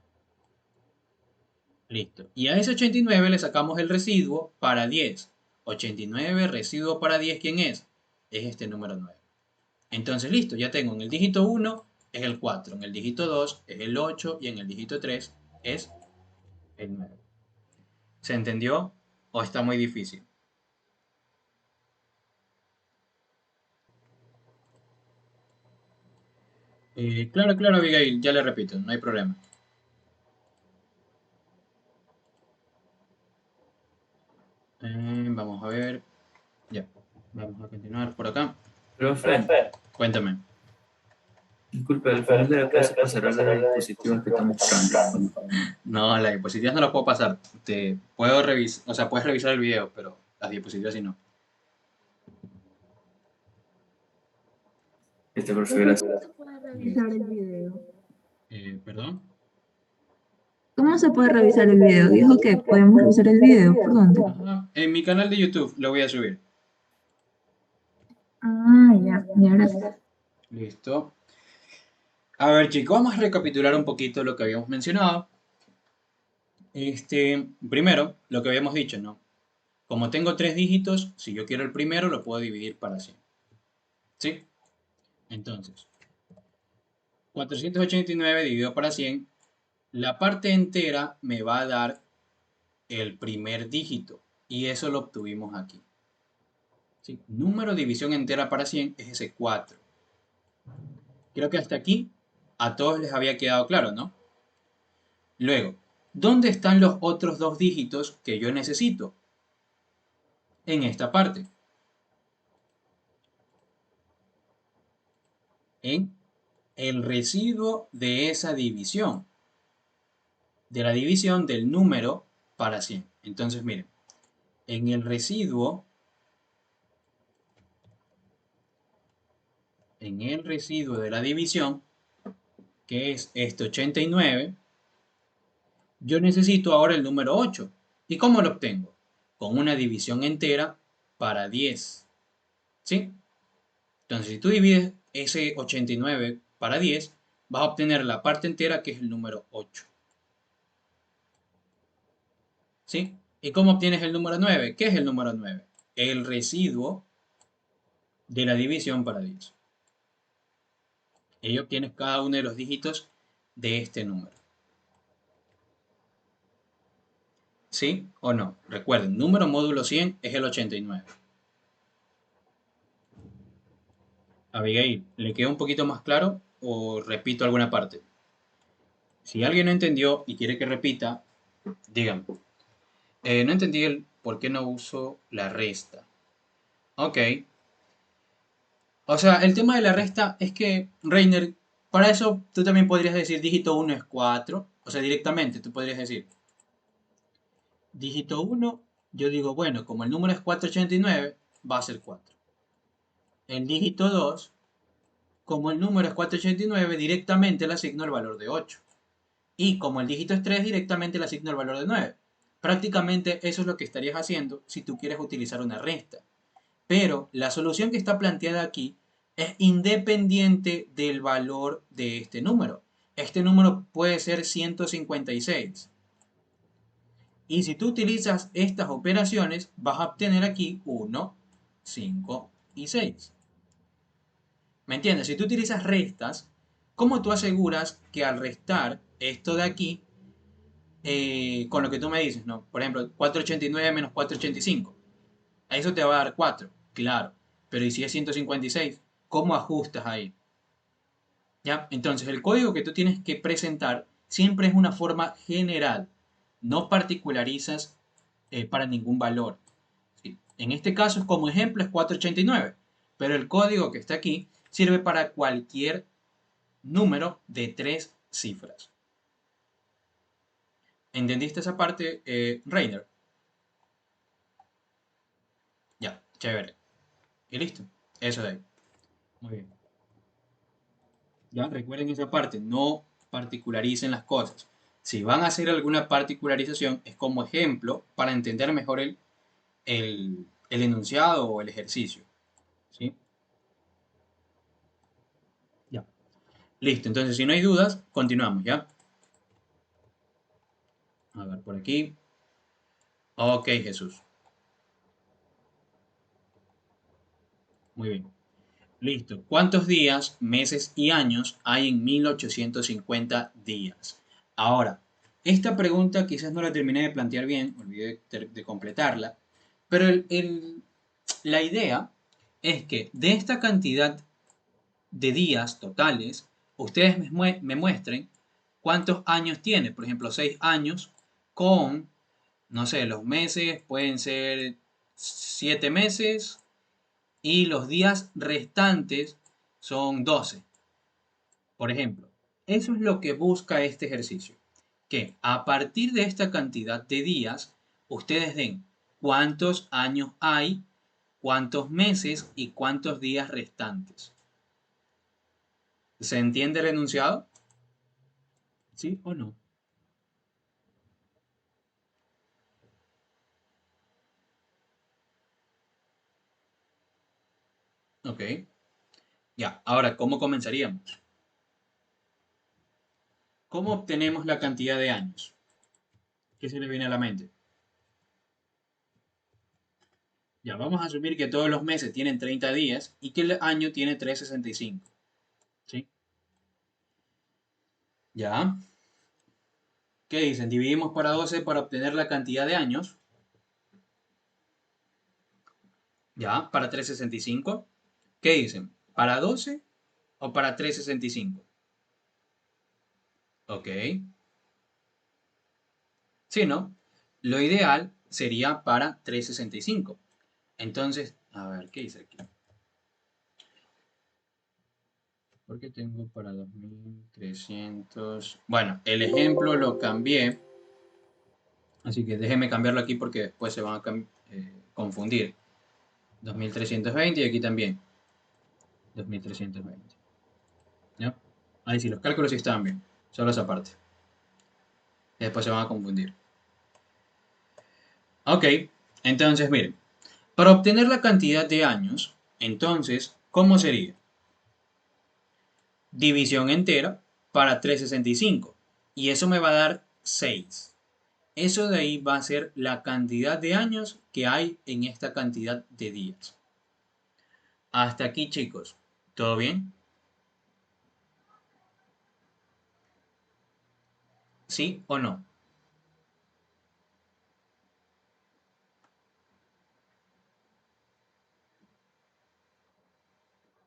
A: Listo. Y a ese 89 le sacamos el residuo para 10. 89 residuo para 10, ¿quién es? Es este número 9. Entonces, listo, ya tengo en el dígito 1 es el 4, en el dígito 2 es el 8 y en el dígito 3 es el 9. ¿Se entendió o está muy difícil? Claro, claro, Abigail, ya le repito, no hay problema. Vamos a ver. Ya, vamos a continuar por acá.
C: Profe,
A: Cuéntame.
C: Disculpe, al final de la clase pasará la diapositiva que está mostrando.
A: No, las diapositivas no las puedo pasar. Te puedo revisar, o sea, puedes revisar el video, pero las diapositivas sí no.
C: Profe, gracias.
D: ¿Cómo se puede revisar el video?
A: ¿Perdón?
D: ¿Cómo se puede revisar el video? Dijo que podemos revisar el video. ¿Por dónde?
A: Ajá. En mi canal de YouTube lo voy a subir.
D: Ah, ya, ya, gracias.
A: Listo. A ver, chicos, vamos a recapitular un poquito lo que habíamos mencionado. Primero, lo que habíamos dicho, ¿no? Como tengo tres dígitos, si yo quiero el primero, lo puedo dividir para 100. ¿Sí? Entonces, 489 dividido para 100, la parte entera me va a dar el primer dígito. Y eso lo obtuvimos aquí. ¿Sí? Número de división entera para 100 es ese 4. Creo que hasta aquí a todos les había quedado claro, ¿no? Luego, ¿dónde están los otros dos dígitos que yo necesito? En esta parte. En el residuo de esa división. De la división del número para 100. Entonces, miren, en el residuo de la división, que es este 89, yo necesito ahora el número 8. ¿Y cómo lo obtengo? Con una división entera para 10. ¿Sí? Entonces, si tú divides ese 89 para 10, vas a obtener la parte entera que es el número 8. ¿Sí? ¿Y cómo obtienes el número 9? ¿Qué es el número 9? El residuo de la división para 10. Y obtienes cada uno de los dígitos de este número. ¿Sí o no? Recuerden, número módulo 100 es el 89. Abigail, ¿le quedó un poquito más claro o repito alguna parte? Si alguien no entendió y quiere que repita, díganme. No entendí el por qué no uso la resta. Ok. O sea, el tema de la resta es que, Reiner, para eso tú también podrías decir dígito 1 es 4. O sea, directamente tú podrías decir dígito 1, yo digo, bueno, como el número es 489, va a ser 4. El dígito 2, como el número es 489, directamente le asigno el valor de 8. Y como el dígito es 3, directamente le asigno el valor de 9. Prácticamente eso es lo que estarías haciendo si tú quieres utilizar una resta. Pero la solución que está planteada aquí es independiente del valor de este número. Este número puede ser 156. Y si tú utilizas estas operaciones, vas a obtener aquí 1, 5 y 6. ¿Me entiendes? Si tú utilizas restas, ¿cómo tú aseguras que al restar esto de aquí, con lo que tú me dices, ¿no? Por ejemplo, 489 menos 485, a eso te va a dar 4, claro. Pero ¿y si es 156? ¿Cómo ajustas ahí? ¿Ya? Entonces, el código que tú tienes que presentar siempre es una forma general. No particularizas para ningún valor. ¿Sí? En este caso, como ejemplo, es 489. Pero el código que está aquí sirve para cualquier número de 3 cifras. ¿Entendiste esa parte, Reiner? Ya, chévere. Y listo. Eso de ahí. Muy bien. Ya, recuerden esa parte. No particularicen las cosas. Si van a hacer alguna particularización, es como ejemplo para entender mejor el enunciado o el ejercicio. ¿Sí? Ya. Listo. Entonces, si no hay dudas, continuamos, ¿ya? A ver, por aquí. Ok, Jesús. Muy bien. Listo. ¿Cuántos días, meses y años hay en 1850 días? Ahora, esta pregunta quizás no la terminé de plantear bien, olvidé de completarla, pero la idea es que de esta cantidad de días totales, ustedes me muestren cuántos años tiene. Por ejemplo, 6 años con, no sé, los meses pueden ser 7 meses y los días restantes son 12. Por ejemplo, eso es lo que busca este ejercicio. Que a partir de esta cantidad de días, ustedes den cuántos años hay, cuántos meses y cuántos días restantes. ¿Se entiende el enunciado? ¿Sí o no? Ok. Ya, ahora, ¿cómo comenzaríamos? ¿Cómo obtenemos la cantidad de años? ¿Qué se le viene a la mente? Ya, vamos a asumir que todos los meses tienen 30 días y que el año tiene 365. ¿Sí? Ya. ¿Qué dicen? Dividimos para 12 para obtener la cantidad de años. Ya, para 365. ¿Qué dicen? ¿Para 12 o para 365? Ok. Sí, ¿no? Lo ideal sería para 365. Entonces, a ver, ¿qué dice aquí? Porque tengo para 2300. Bueno, el ejemplo lo cambié. Así que déjenme cambiarlo aquí porque después se van a confundir. 2320 y aquí también. 2320. ¿Ya? Ahí sí, los cálculos sí estaban bien. Solo esa parte. Y después se van a confundir. Ok, entonces miren. Para obtener la cantidad de años, entonces, ¿cómo sería? División entera para 365. Y eso me va a dar 6. Eso de ahí va a ser la cantidad de años que hay en esta cantidad de días. Hasta aquí, chicos. ¿Todo bien? ¿Sí o no?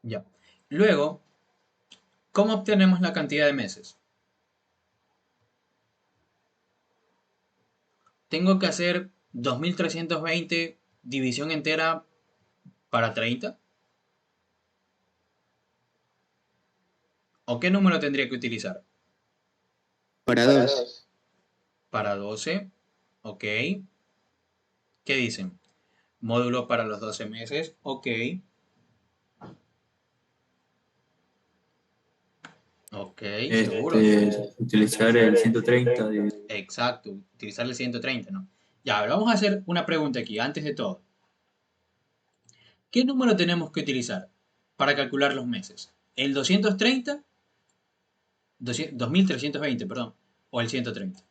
A: Ya. Luego, ¿cómo obtenemos la cantidad de meses? Tengo que hacer 2320 división entera para 30. ¿O qué número tendría que utilizar?
B: Para dos.
A: Para 12. Ok. ¿Qué dicen? Módulo para los 12 meses. Ok. Ok, seguros.
C: Utilizar el 130 de
A: Exacto, utilizar el 130, ¿no? Ya, ahora vamos a hacer una pregunta aquí, antes de todo. ¿Qué número tenemos que utilizar para calcular los meses? ¿El 230? 2320, perdón. ¿O el 130?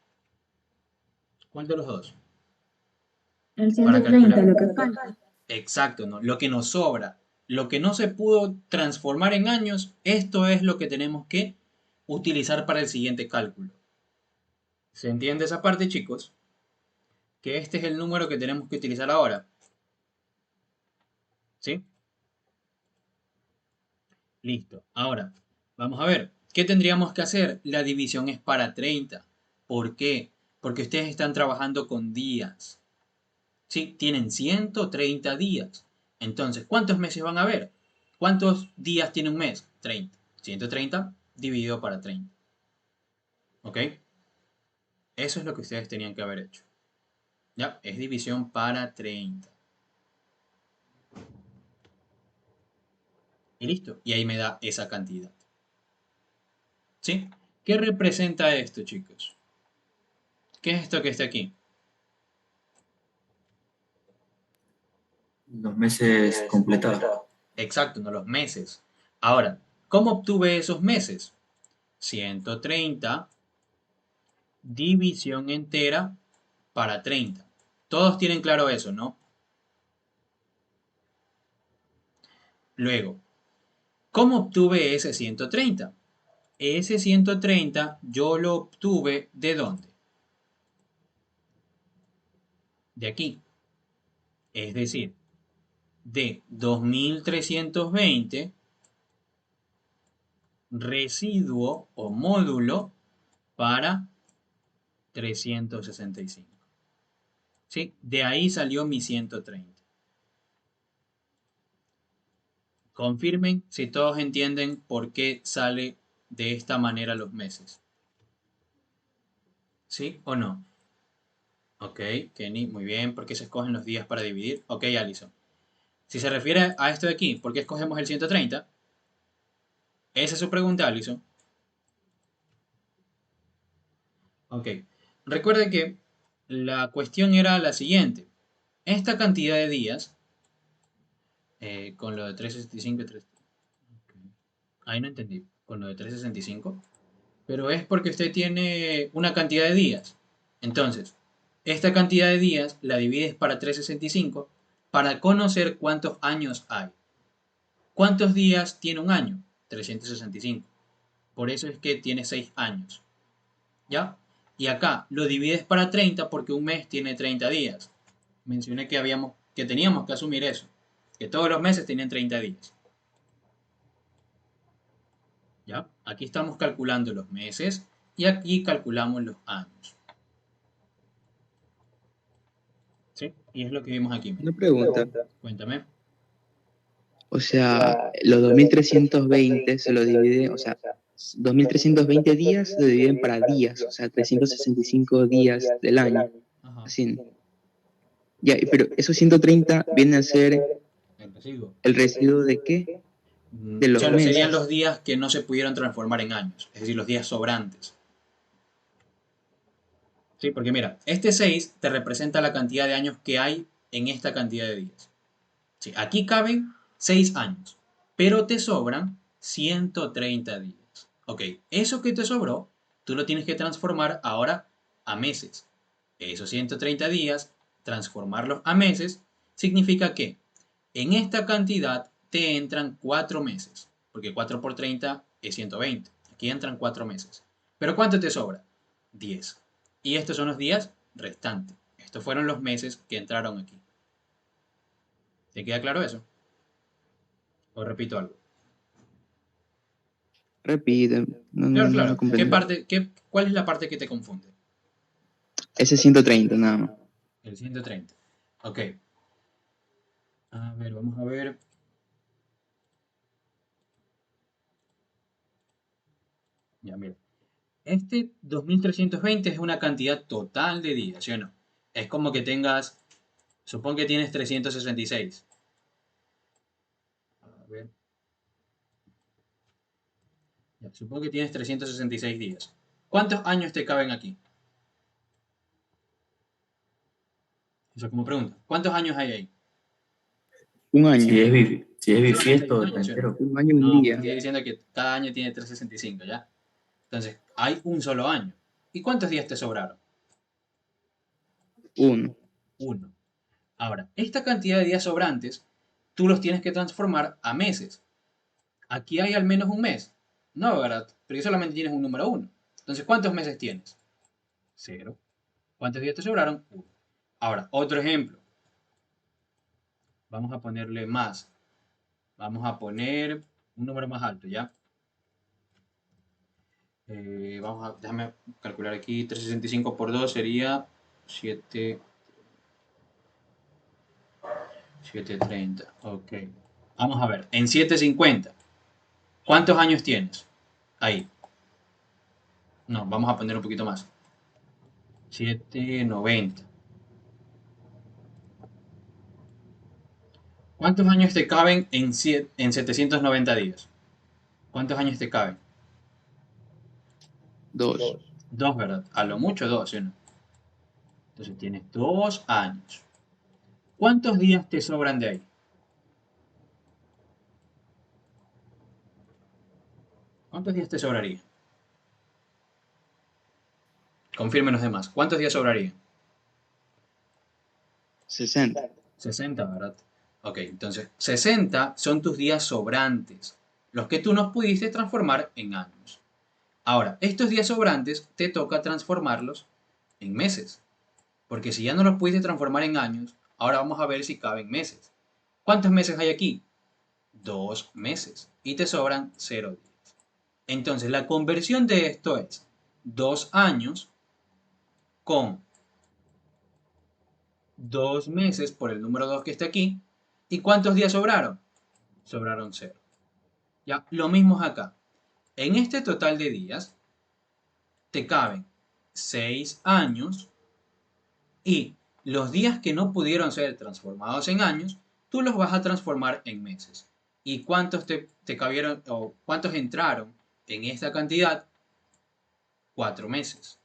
A: ¿Cuál de los dos?
D: El
A: Para
D: 130,
A: calcular.
D: lo que falta.
A: Exacto, ¿no? Lo que nos sobra. Lo que no se pudo transformar en años, esto es lo que tenemos que utilizar para el siguiente cálculo. ¿Se entiende esa parte, chicos? Que este es el número que tenemos que utilizar ahora. ¿Sí? Listo. Ahora, vamos a ver. ¿Qué tendríamos que hacer? La división es para 30. ¿Por qué? Porque ustedes están trabajando con días. ¿Sí? Tienen 130 días. Entonces, ¿cuántos meses van a haber? ¿Cuántos días tiene un mes? 30. 130 dividido para 30. ¿Ok? Eso es lo que ustedes tenían que haber hecho. ¿Ya? Es división para 30. Y listo. Y ahí me da esa cantidad. ¿Sí? ¿Qué representa esto, chicos? ¿Qué es esto que está aquí?
C: los meses completados.
A: Exacto, no los meses. Ahora, ¿cómo obtuve esos meses? 130 división entera para 30. Todos tienen claro eso, ¿no? Luego, ¿cómo obtuve ese 130? Ese 130 yo lo obtuve ¿de dónde? De aquí. Es decir, de 2320 residuo o módulo para 365. ¿Sí? De ahí salió mi 130. Confirmen si todos entienden por qué sale de esta manera los meses. ¿Sí o no? Ok, Kenny, muy bien. ¿Por qué se escogen los días para dividir? Ok, Alison. Si se refiere a esto de aquí, ¿por qué escogemos el 130? Esa es su pregunta, Alison. Ok. Recuerde que la cuestión era la siguiente. Esta cantidad de días, con lo de 365 y 3... Ahí no entendí. Con lo de 365. Pero es porque usted tiene una cantidad de días. Entonces, esta cantidad de días la divides para 365 para conocer cuántos años hay. ¿Cuántos días tiene un año? 365. Por eso es que tiene 6 años. ¿Ya? Y acá lo divides para 30 porque un mes tiene 30 días. Mencioné que teníamos que asumir eso. Que todos los meses tenían 30 días. ¿Ya? Aquí estamos calculando los meses y aquí calculamos los años. ¿Sí? Y es lo que vimos aquí.
B: Una pregunta.
A: Cuéntame.
B: O sea, los 2320 se lo divide, o sea, 2320 días se dividen para días, o sea, 365 días del año.
A: Ajá.
B: Así. Ya, pero esos 130 vienen a ser
A: El residuo.
B: el residuo de qué? De los
A: Serían
B: meses.
A: los días que no se pudieron transformar en años. Es decir, los días sobrantes. ¿Sí? Porque mira, este 6 te representa la cantidad de años que hay en esta cantidad de días. ¿Sí? Aquí caben 6 años, pero te sobran 130 días. Ok, eso que te sobró, tú lo tienes que transformar ahora a meses. Esos 130 días, transformarlos a meses, significa que en esta cantidad te entran 4 meses, porque 4 por 30 es 120. Aquí entran 4 meses. ¿Pero cuánto te sobra? 10. Y estos son los días restantes. Estos fueron los meses que entraron aquí. ¿Te queda claro eso? ¿O repito algo?
B: Repite,
A: Claro,
B: no
A: claro.
B: comprendí.
A: ¿Cuál es la parte que te confunde?
B: Ese es 130 nada más.
A: El 130. Ok. A ver, vamos a ver. Ya, mira. Este 2320 es una cantidad total de días, ¿sí o no? Es como que tengas, supón que tienes 366. A ver, ya, supón que tienes 366 días. ¿Cuántos años te caben aquí? Eso como pregunta. ¿Cuántos años hay ahí?
B: Un año.
C: Si es
A: Solamente hay un
C: bisiesto,
A: año, ¿sí o no?
C: entero.
B: Un año y un
A: No,
B: día.
A: porque estoy diciendo que cada año tiene 365, ¿ya? Entonces, hay un solo año. ¿Y cuántos días te sobraron?
B: Uno.
A: Uno. Ahora, esta cantidad de días sobrantes, tú los tienes que transformar a meses. Aquí hay al menos un mes. No, ¿verdad? Porque solamente tienes un número uno. Entonces, ¿cuántos meses tienes? Cero. ¿Cuántos días te sobraron? Uno. Ahora, otro ejemplo. Vamos a ponerle más. Vamos a poner un número más alto, ¿ya? Déjame calcular aquí. 365 por 2 sería 7, 730. Ok. Vamos a ver. En 750. ¿Cuántos años tienes? Ahí. No, vamos a poner un poquito más. 790. ¿Cuántos años te caben en 790 días? ¿Cuántos años te caben?
B: Dos.
A: Dos, ¿verdad? A lo mucho dos, ¿sí o no? Entonces tienes 2 años. ¿Cuántos días te sobran de ahí? ¿Cuántos días te sobraría? Confirmen los demás. ¿Cuántos días sobrarían?
B: 60.
A: 60, ¿verdad? Ok, entonces 60 son tus días sobrantes, los que tú no pudiste transformar en años. Ahora, estos días sobrantes te toca transformarlos en meses, porque si ya no los pudiste transformar en años, ahora vamos a ver si caben meses. ¿Cuántos meses hay aquí? 2 meses. Y te sobran 0 días. Entonces, la conversión de esto es 2 años con 2 meses por el número 2 que está aquí. ¿Y cuántos días sobraron? Sobraron 0. Ya, lo mismo es acá. En este total de días te caben 6 años y los días que no pudieron ser transformados en años, tú los vas a transformar en meses. ¿Y cuántos te cabieron o cuántos entraron en esta cantidad? 4 meses.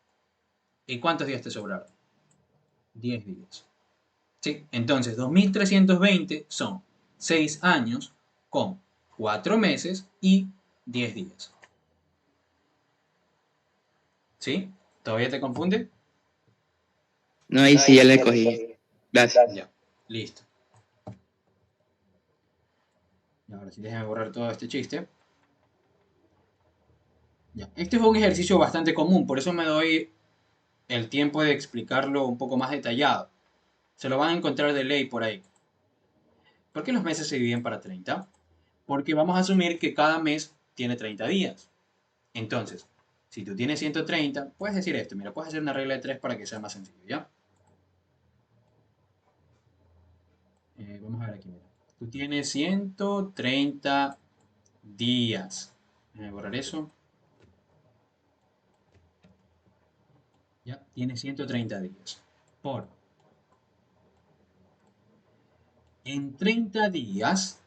A: ¿Y cuántos días te sobraron? 10 días. ¿Sí? Entonces, 2320 son 6 años con 4 meses y 10 días. ¿Sí? ¿Todavía te confunde?
B: No, ahí sí ya le cogí. Gracias.
A: Ya, listo. Y ahora sí, déjame borrar todo este chiste. Ya. Este es un ejercicio bastante común, por eso me doy el tiempo de explicarlo un poco más detallado. Se lo van a encontrar de ley por ahí. ¿Por qué los meses se dividen para 30? Porque vamos a asumir que cada mes tiene 30 días. Entonces, si tú tienes 130, puedes decir esto. Mira, puedes hacer una regla de 3 para que sea más sencillo, ¿ya? Vamos a ver aquí, mira. Tú tienes 130 días. Voy a borrar eso. Ya, tienes 130 días. En 30 días,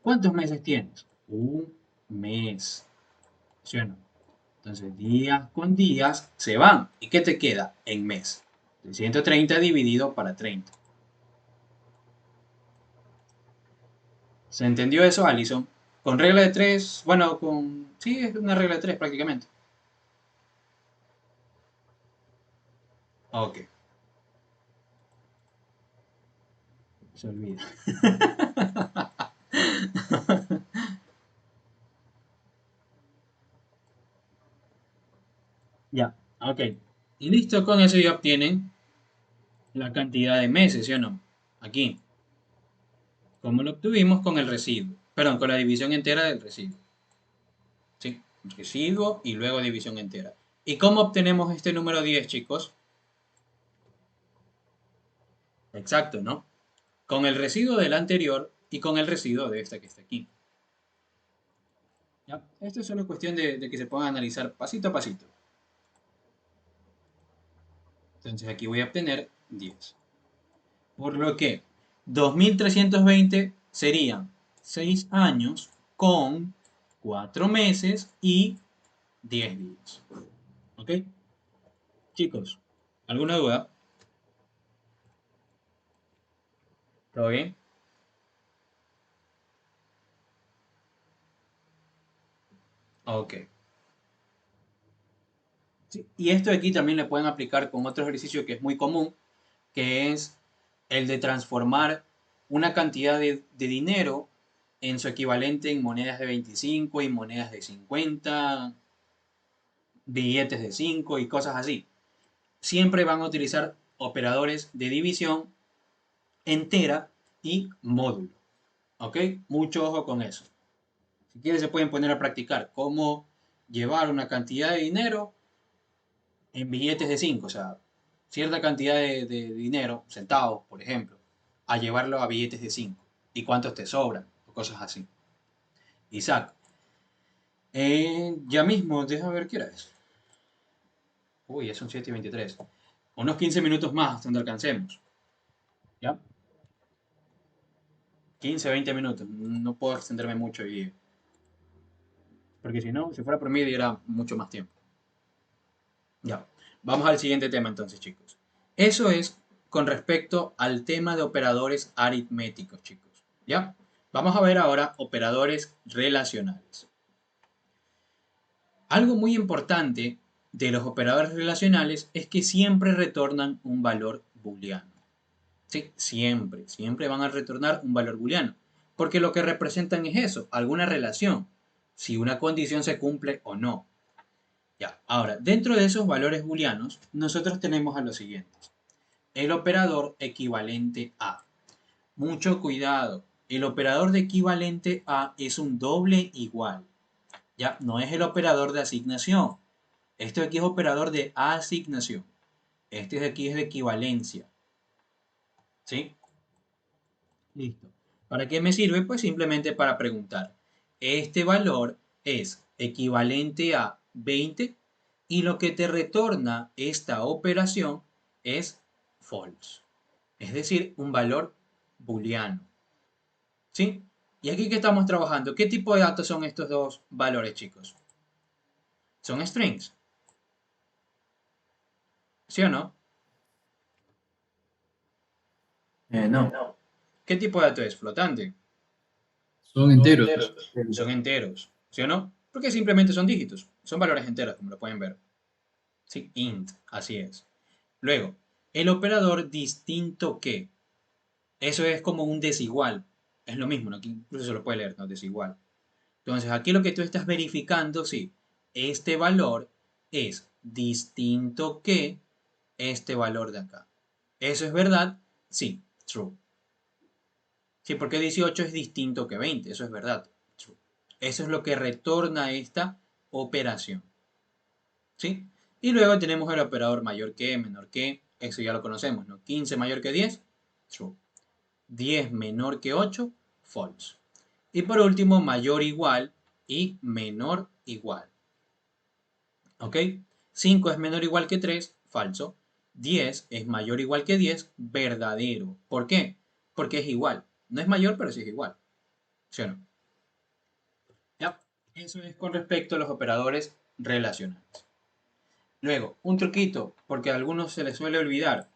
A: ¿cuántos meses tienes? Un mes. ¿Sí o no? Entonces, días con días se van. ¿Y qué te queda en mes? 130 dividido para 30. ¿Se entendió eso, Alison? Con regla de 3, bueno, con... Sí, es una regla de 3 prácticamente. Ok, se olvida. Ya, ok. Y listo, con eso ya obtienen la cantidad de meses, ¿sí o no? Aquí. ¿Cómo lo obtuvimos? Con el residuo. Perdón, con la división entera del residuo. ¿Sí? Residuo y luego división entera. ¿Y cómo obtenemos este número 10, chicos? Exacto, ¿no? Con el residuo del anterior y con el residuo de esta que está aquí. ¿Ya? Esto es solo cuestión de que se puedan analizar pasito a pasito. Entonces aquí voy a obtener 10. Por lo que 2320 serían 6 años con 4 meses y 10 días. ¿Ok? Chicos, ¿alguna duda? ¿Todo bien? Ok. Sí, y esto de aquí también le pueden aplicar con otro ejercicio que es muy común, que es el de transformar una cantidad de dinero en su equivalente en monedas de 25 y monedas de 50, billetes de 5 y cosas así. Siempre van a utilizar operadores de división entera y módulo. ¿Ok? Mucho ojo con eso. Si quieren se pueden poner a practicar cómo llevar una cantidad de dinero en billetes de 5, o sea, cierta cantidad de dinero, centavos, por ejemplo, a llevarlo a billetes de 5 y cuántos te sobran, o cosas así. Isaac, ya mismo, deja ver qué era eso. Uy, ya son 7:23. Unos 15 minutos más donde alcancemos. ¿Ya? 15, 20 minutos. No puedo extenderme mucho y... Porque si no, si fuera por mí, diera mucho más tiempo. Ya. Vamos al siguiente tema entonces, chicos. Eso es con respecto al tema de operadores aritméticos, chicos. ¿Ya? Vamos a ver ahora operadores relacionales. Algo muy importante de los operadores relacionales es que siempre retornan un valor booleano. Sí, siempre, siempre van a retornar un valor booleano. Porque lo que representan es eso, alguna relación. Si una condición se cumple o no. Ya, ahora, dentro de esos valores booleanos, nosotros tenemos a los siguientes. El operador equivalente a. Mucho cuidado. El operador de equivalente a es un doble igual. Ya, no es el operador de asignación. Este de aquí es operador de asignación. Este de aquí es de equivalencia. ¿Sí? Listo. ¿Para qué me sirve? Pues simplemente para preguntar. ¿Este valor es equivalente a 20 y lo que te retorna esta operación es false, es decir, un valor booleano. ¿Sí? ¿Y aquí qué estamos trabajando? ¿Qué tipo de datos son estos dos valores, chicos? Son strings. ¿Sí o no?
C: No.
A: ¿Qué tipo de dato es? Flotante.
E: Son enteros.
A: Son enteros. ¿Sí o no? Porque simplemente son dígitos. Son valores enteros, como lo pueden ver. Sí, int. Así es. Luego, el operador distinto que. Eso es como un desigual. Es lo mismo, ¿no? Aquí incluso se lo puede leer, ¿no? Desigual. Entonces, aquí lo que tú estás verificando, sí, este valor es distinto que este valor de acá. ¿Eso es verdad? Sí, true. Sí, porque 18 es distinto que 20, eso es verdad. True. Eso es lo que retorna esta operación. ¿Sí? Y luego tenemos el operador mayor que, menor que, eso ya lo conocemos, ¿no? 15 mayor que 10, true. 10 menor que 8, false. Y por último, mayor igual y menor igual. ¿Ok? 5 es menor o igual que 3, falso. 10 es mayor o igual que 10, verdadero. ¿Por qué? Porque es igual. No es mayor, pero sí es igual. ¿Sí o no? Ya. Eso es con respecto a los operadores relacionales. Luego, un truquito, porque a algunos se les suele olvidar.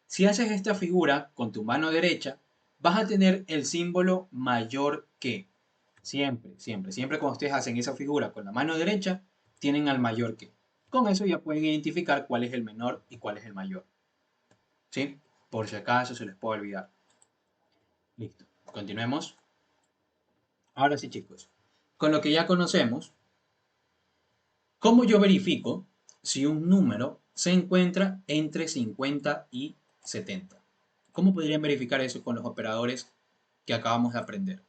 A: Si haces esta figura con tu mano derecha, vas a tener el símbolo mayor que. Siempre, siempre, siempre cuando ustedes hacen esa figura con la mano derecha, tienen al mayor que. Con eso ya pueden identificar cuál es el menor y cuál es el mayor. ¿Sí? Por si acaso se les puede olvidar. Listo. Continuemos. Ahora sí, chicos. Con lo que ya conocemos, ¿cómo yo verifico si un número se encuentra entre 50 y 70? ¿Cómo podrían verificar eso con los operadores que acabamos de aprender?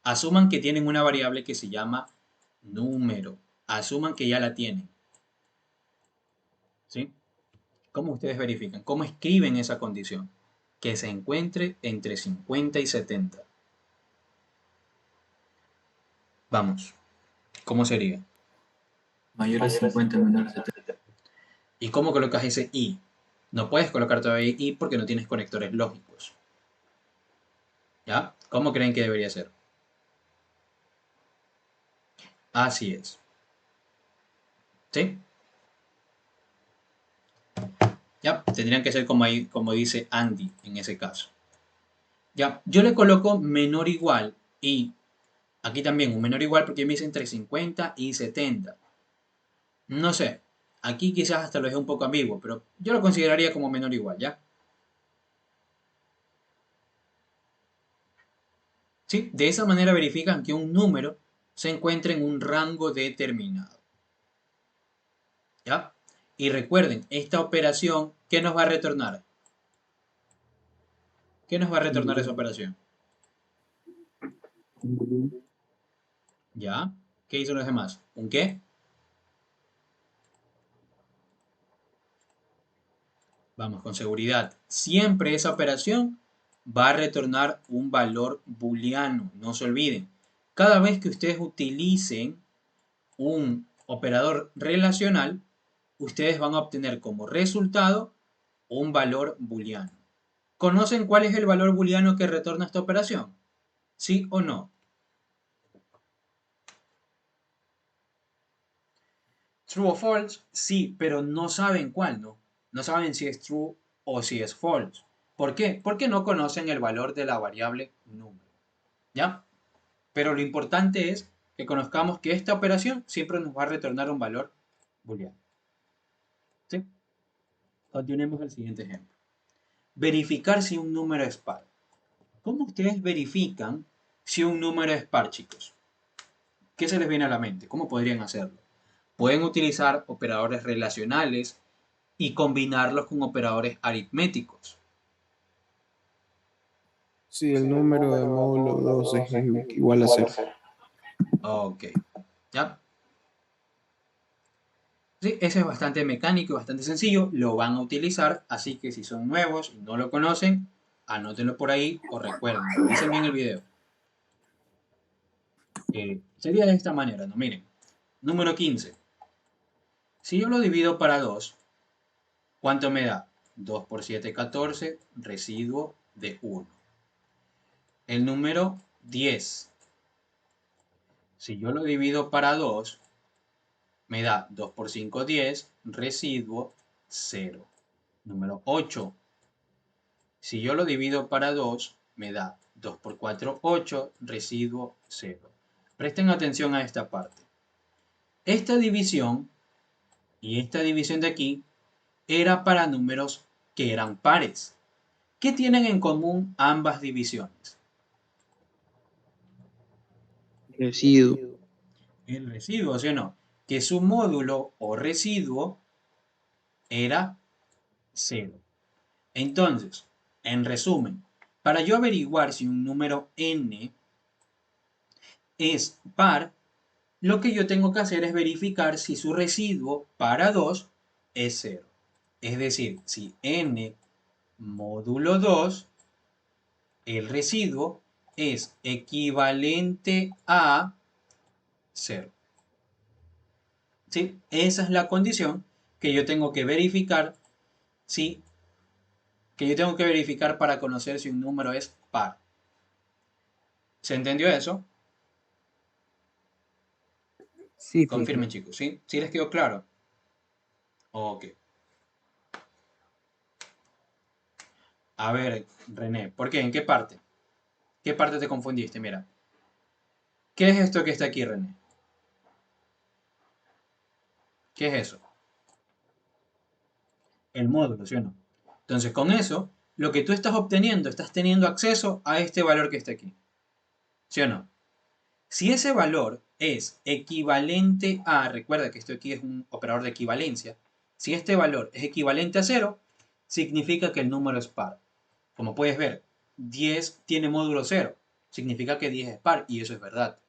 A: Asuman que tienen una variable que se llama número. Asuman que ya la tienen. ¿Sí? ¿Cómo ustedes verifican? ¿Cómo escriben esa condición? Que se encuentre entre 50 y 70. Vamos, ¿cómo sería?
C: Mayor a 50, menor a 70.
A: ¿Y cómo colocas ese i? No puedes colocar todavía i porque no tienes conectores lógicos. ¿Ya? ¿Cómo creen que debería ser? Así es. ¿Sí? Ya, tendrían que ser como, ahí, como dice Andy en ese caso. Ya, yo le coloco menor igual y aquí también un menor igual porque me dice entre 50 y 70. No sé, aquí quizás hasta lo deje un poco ambiguo, pero yo lo consideraría como menor igual, ¿ya? ¿Sí? De esa manera verifican que un número se encuentra en un rango determinado. ¿Ya? Y recuerden, esta operación, ¿qué nos va a retornar? ¿Qué nos va a retornar esa operación? ¿Ya? ¿Qué hizo los demás? ¿Un qué? Vamos, con seguridad. Siempre esa operación va a retornar un valor booleano. No se olviden. Cada vez que ustedes utilicen un operador relacional, ustedes van a obtener como resultado un valor booleano. ¿Conocen cuál es el valor booleano que retorna esta operación? ¿Sí o no? True o false, sí, pero no saben cuál, ¿no? No saben si es true o si es false. ¿Por qué? Porque no conocen el valor de la variable número. ¿Ya? Pero lo importante es que conozcamos que esta operación siempre nos va a retornar un valor booleano. ¿Sí? Continuemos el siguiente ejemplo. Verificar si un número es par. ¿Cómo ustedes verifican si un número es par, chicos? ¿Qué se les viene a la mente? ¿Cómo podrían hacerlo? Pueden utilizar operadores relacionales y combinarlos con operadores aritméticos.
F: Sí, el número de módulo 2 es igual a 0.
A: Ok, ¿ya? Sí, ese es bastante mecánico y bastante sencillo. Lo van a utilizar, así que si son nuevos y no lo conocen, anótenlo por ahí o recuerden, revisen bien el video. Sería de esta manera, ¿no? Miren, número 15. Si yo lo divido para 2, ¿cuánto me da? 2 por 7, 14, residuo de 1. El número 10. Si yo lo divido para 2, me da 2 por 5, 10, residuo 0. Número 8. Si yo lo divido para 2, me da 2 por 4, 8, residuo 0. Presten atención a esta parte. Esta división y esta división de aquí era para números que eran pares. ¿Qué tienen en común ambas divisiones?
B: Residuo.
A: El residuo, ¿sí o no? Que su módulo o residuo era 0. Entonces, en resumen, para yo averiguar si un número n es par, lo que yo tengo que hacer es verificar si su residuo para 2 es 0. Es decir, si n módulo 2, el residuo es equivalente a 0. ¿Sí? Esa es la condición que yo tengo que verificar, ¿sí? Que yo tengo que verificar para conocer si un número es par. ¿Se entendió eso?
F: Sí,
A: Confirmen,
F: profe.
A: chicos, ¿sí? ¿Sí les quedó claro? Ok. A ver, René, ¿por qué? ¿En qué parte? ¿Qué parte te confundiste? Mira. ¿Qué es esto que está aquí, René? ¿Qué es eso? El módulo, ¿sí o no? Entonces, con eso, lo que tú estás obteniendo, estás teniendo acceso a este valor que está aquí. ¿Sí o no? Si ese valor es equivalente a, recuerda que esto aquí es un operador de equivalencia, si este valor es equivalente a 0, significa que el número es par. Como puedes ver, 10 tiene módulo 0, significa que 10 es par, y eso es verdad.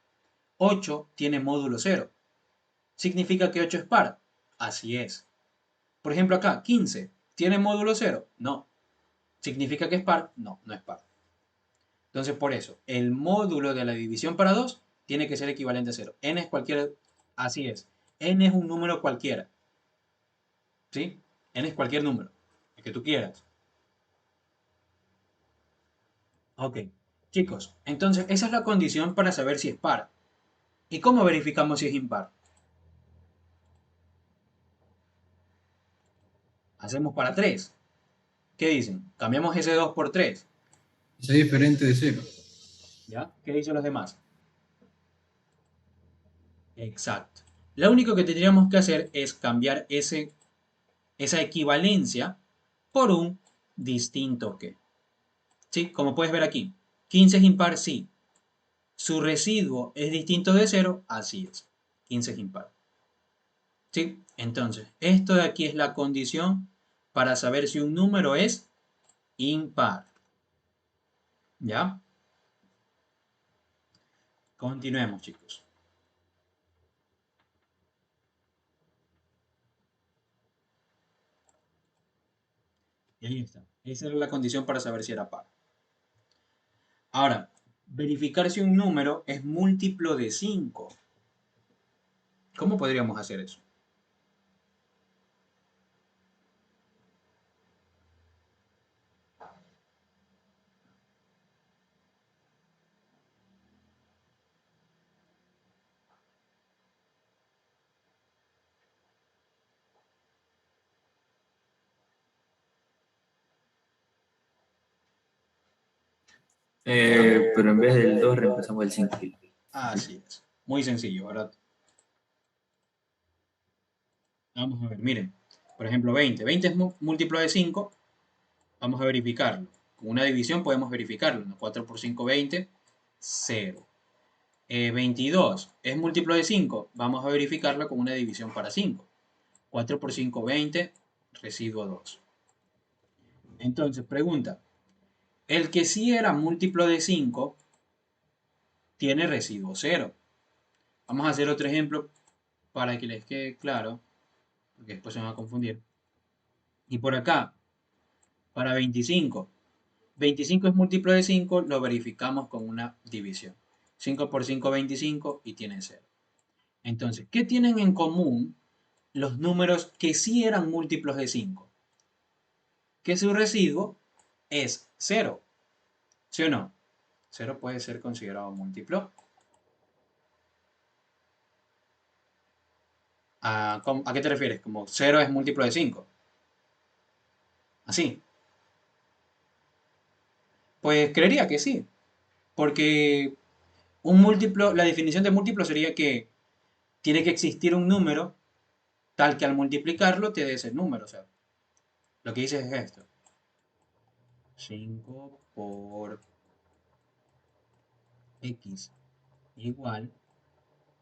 A: 8 tiene módulo 0, significa que 8 es par, así es. Por ejemplo acá, 15, ¿tiene módulo 0? No. ¿Significa que es par? No, no es par. Entonces, por eso, el módulo de la división para 2 tiene que ser equivalente a 0. N es cualquier, así es. N es un número cualquiera. ¿Sí? N es cualquier número, el que tú quieras. Ok. Chicos, entonces esa es la condición para saber si es par. ¿Y cómo verificamos si es impar? Hacemos para 3. ¿Qué dicen? Cambiamos ese 2 por 3.
E: Es diferente de cero.
A: ¿Ya? ¿Qué dicen los demás? Exacto. Lo único que tendríamos que hacer es cambiar esa equivalencia por un distinto que. ¿Sí? Como puedes ver aquí. 15 es impar, sí. Su residuo es distinto de 0, así es. 15 es impar. ¿Sí? Entonces, esto de aquí es la condición para saber si un número es impar. ¿Ya? Continuemos, chicos. Y ahí está. Esa era la condición para saber si era par. Ahora, verificar si un número es múltiplo de 5. ¿Cómo podríamos hacer eso?
C: Pero en vez del 2 reemplazamos el 5.
A: Así es. Muy sencillo, ¿verdad? Vamos a ver, miren. Por ejemplo, 20. 20 es múltiplo de 5. Vamos a verificarlo. Con una división podemos verificarlo. 4 por 5, 20. 0. 22 es múltiplo de 5. Vamos a verificarlo con una división para 5. 4 por 5, 20. Residuo 2. Entonces, pregunta. El que sí era múltiplo de 5 tiene residuo 0. Vamos a hacer otro ejemplo para que les quede claro, porque después se van a confundir. Y por acá, para 25. 25 es múltiplo de 5, lo verificamos con una división. 5 por 5, 25 y tiene 0. Entonces, ¿qué tienen en común los números que sí eran múltiplos de 5? Que su residuo es 0. ¿Sí o no? 0 puede ser considerado múltiplo. ¿A qué te refieres? Como 0 es múltiplo de 5. Así. Pues creería que sí. Porque un múltiplo, la definición de múltiplo sería que tiene que existir un número tal que al multiplicarlo te dé ese número. O sea, lo que dices es esto. 5 por x igual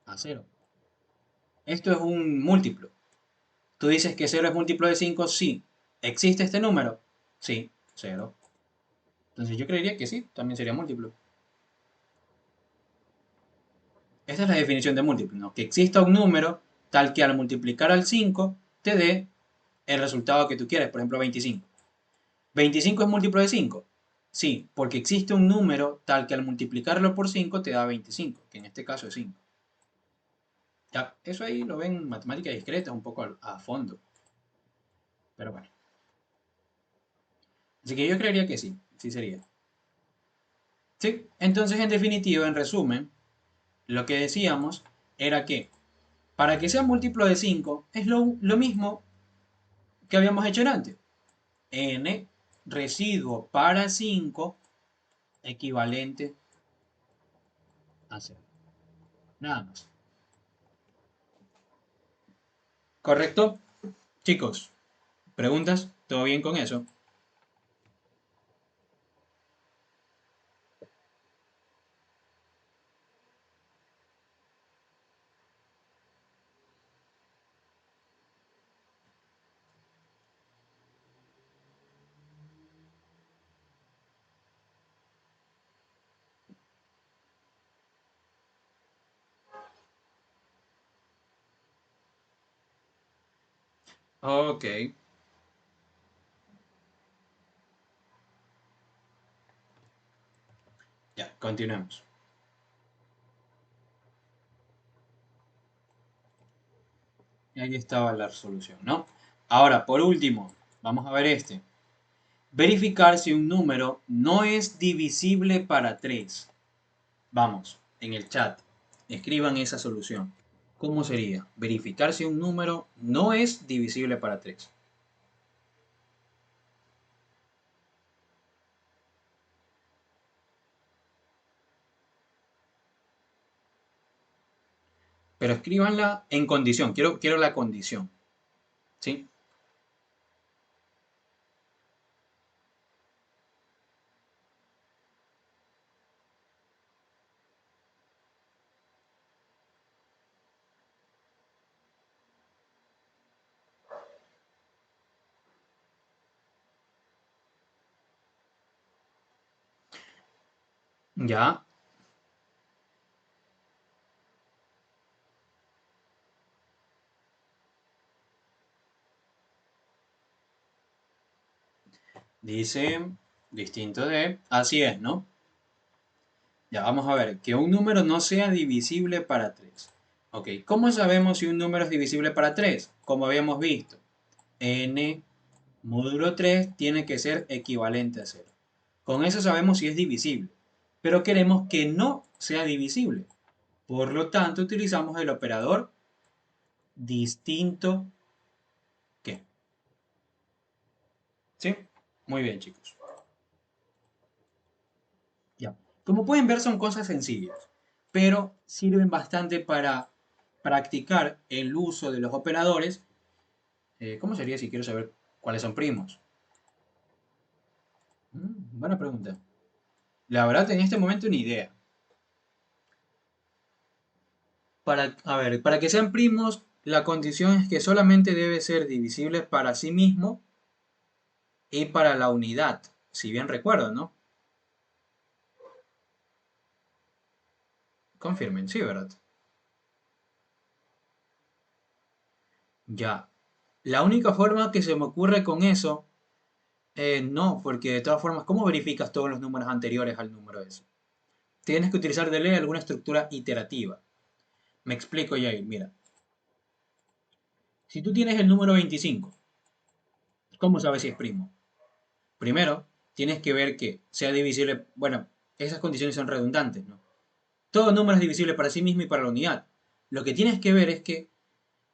A: a 0. Esto es un múltiplo. Tú dices que 0 es múltiplo de 5, sí. ¿Existe este número? Sí, 0. Entonces yo creería que sí, también sería múltiplo. Esta es la definición de múltiplo, ¿no? Que exista un número tal que al multiplicar al 5 te dé el resultado que tú quieres, por ejemplo 25. ¿25 es múltiplo de 5? Sí, porque existe un número tal que al multiplicarlo por 5 te da 25, que en este caso es 5. Ya, eso ahí lo ven matemáticas discretas, un poco a fondo. Pero bueno. Así que yo creería que sí, sí sería. Sí, entonces en definitiva, en resumen, lo que decíamos era que para que sea múltiplo de 5 es lo mismo que habíamos hecho antes. N residuo para 5 equivalente a 0. Nada más. ¿Correcto? Chicos, ¿preguntas? ¿Todo bien con eso? Ok, ya, continuemos. Y ahí estaba la resolución, ¿no? Ahora, por último, vamos a ver este. Verificar si un número no es divisible para 3. Vamos, en el chat, escriban esa solución. ¿Cómo sería? Verificar si un número no es divisible para 3. Pero escríbanla en condición. Quiero la condición. ¿Sí? Ya. Dice distinto de... Así es, ¿no? Ya vamos a ver. Que un número no sea divisible para 3. Ok. ¿Cómo sabemos si un número es divisible para 3? Como habíamos visto. N módulo 3 tiene que ser equivalente a 0. Con eso sabemos si es divisible. Pero queremos que no sea divisible. Por lo tanto, utilizamos el operador distinto que. ¿Sí? Muy bien, chicos. Ya. Como pueden ver, son cosas sencillas, pero sirven bastante para practicar el uso de los operadores. ¿Cómo sería si quiero saber cuáles son primos? Buena pregunta. La verdad, en este momento ni idea. A ver, para que sean primos, la condición es que solamente debe ser divisible para sí mismo y para la unidad, si bien recuerdo, ¿no? Confirmen, sí, ¿verdad? Ya. La única forma que se me ocurre con eso, no, porque de todas formas, ¿cómo verificas todos los números anteriores al número ese? tienes que utilizar de ley alguna estructura iterativa. Me explico, Yair. Mira, si tú tienes el número 25, ¿cómo sabes si es primo? Primero, tienes que ver que sea divisible. Bueno, esas condiciones son redundantes, ¿no? Todo número es divisible para sí mismo y para la unidad. Lo que tienes que ver es que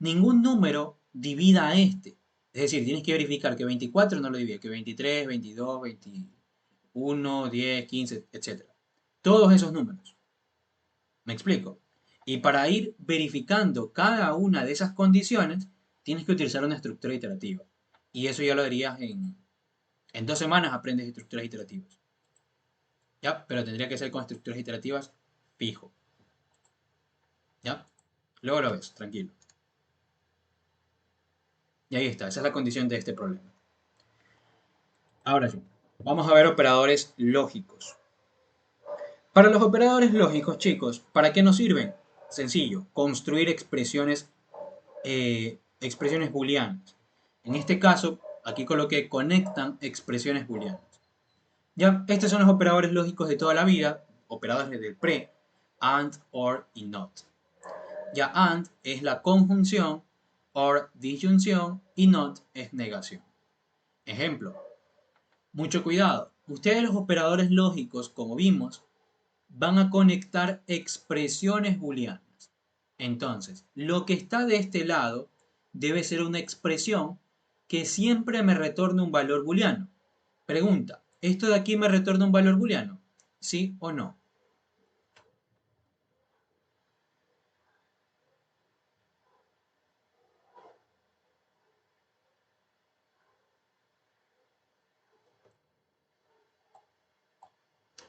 A: ningún número divida a este. Es decir, tienes que verificar que 24 no lo divide, que 23, 22, 21, 10, 15, etc. Todos esos números. ¿Me explico? Y para ir verificando cada una de esas condiciones, tienes que utilizar una estructura iterativa. Y eso ya lo harías en 2 semanas, aprendes estructuras iterativas. ¿Ya? Pero tendría que ser con estructuras iterativas fijo. ¿Ya? Luego lo ves, tranquilo. Y ahí está, esa es la condición de este problema. Ahora sí, vamos a ver operadores lógicos. Para los operadores lógicos, chicos, ¿para qué nos sirven? Sencillo, construir expresiones booleanas. En este caso, aquí coloqué conectan expresiones booleanas. Ya, estos son los operadores lógicos de toda la vida, operadores del pre, and, or y not. Ya and es la conjunción, or disyunción y not es negación. Ejemplo, mucho cuidado. Ustedes los operadores lógicos, como vimos, van a conectar expresiones booleanas. Entonces, lo que está de este lado debe ser una expresión que siempre me retorne un valor booleano. Pregunta, ¿esto de aquí me retorna un valor booleano? ¿Sí o no?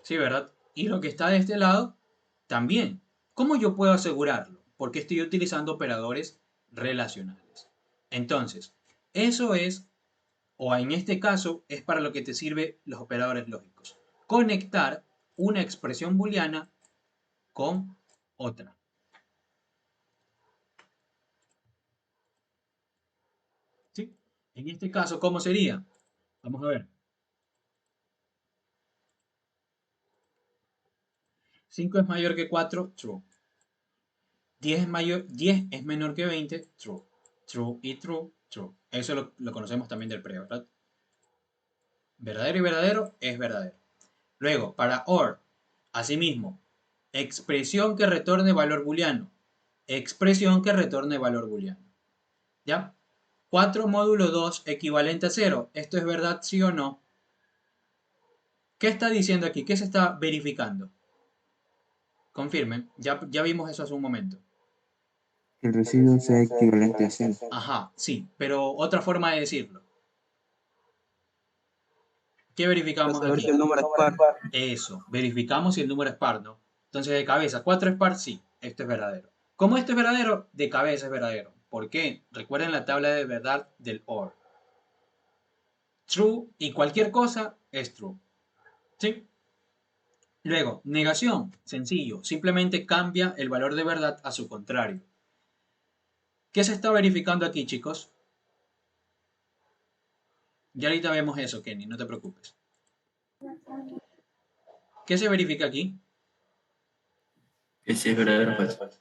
A: Sí, ¿verdad? Y lo que está de este lado, también. ¿Cómo yo puedo asegurarlo? Porque estoy utilizando operadores relacionales. Entonces, eso es, o en este caso, es para lo que te sirven los operadores lógicos. Conectar una expresión booleana con otra. ¿Sí? En este caso, ¿cómo sería? Vamos a ver. 5 es mayor que 4, true. 10 es menor que 20, true. True y true, true. Eso lo conocemos también del pre, ¿verdad? Verdadero y verdadero es verdadero. Luego, para OR, asimismo, expresión que retorne valor booleano. Expresión que retorne valor booleano. ¿Ya? 4 módulo 2 equivalente a 0. ¿Esto es verdad, sí o no? ¿Qué está diciendo aquí? ¿Qué se está verificando? Confirmen. Ya vimos eso hace un momento.
B: Que el residuo sea equivalente a 0.
A: Ajá, sí, pero otra forma de decirlo. ¿Qué verificamos
F: Para saber
A: aquí?
F: si el número es par.
A: Eso, verificamos si el número es par, ¿no? Entonces, de cabeza, 4 es par, sí, esto es verdadero. Como esto es verdadero, de cabeza es verdadero. ¿Por qué? Recuerden la tabla de verdad del OR. True y cualquier cosa es true. ¿Sí? Luego, negación, sencillo, simplemente cambia el valor de verdad a su contrario. ¿Qué se está verificando aquí, chicos? Ya ahorita vemos eso, Kenny, no te preocupes. ¿Qué se verifica aquí?
C: Que si es verdadero o falso.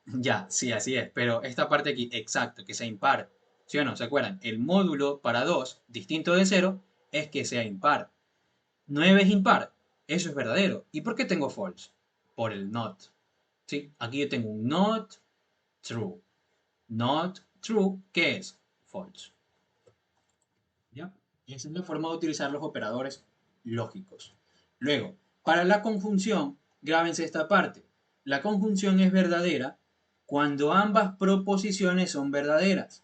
A: Ya, sí, así es. Pero esta parte aquí, exacto, que sea impar. ¿Sí o no? ¿Se acuerdan? El módulo para 2, distinto de 0, es que sea impar. 9 es impar. Eso es verdadero. ¿Y por qué tengo false? Por el not. ¿Sí? Aquí yo tengo un not true. Not true, ¿qué es? False. ¿Ya? Esa es la forma de utilizar los operadores lógicos. Luego, para la conjunción, grábense esta parte. La conjunción es verdadera cuando ambas proposiciones son verdaderas.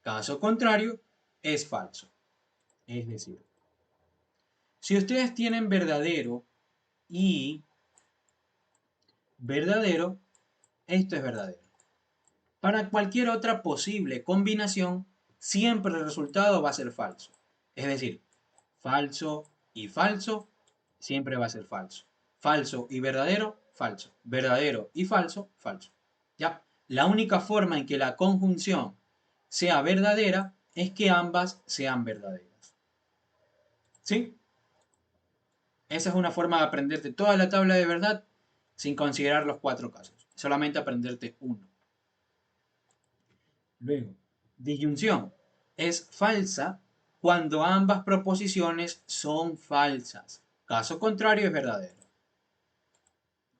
A: Caso contrario, es falso. Es decir, si ustedes tienen verdadero y verdadero, esto es verdadero. Para cualquier otra posible combinación, siempre el resultado va a ser falso. Es decir, falso y falso siempre va a ser falso. Falso y verdadero, falso. Verdadero y falso, falso. ¿Ya? La única forma en que la conjunción sea verdadera es que ambas sean verdaderas. ¿Sí? Esa es una forma de aprenderte toda la tabla de verdad sin considerar los 4 casos. Solamente aprenderte uno. Luego, disyunción. Es falsa cuando ambas proposiciones son falsas. Caso contrario es verdadero.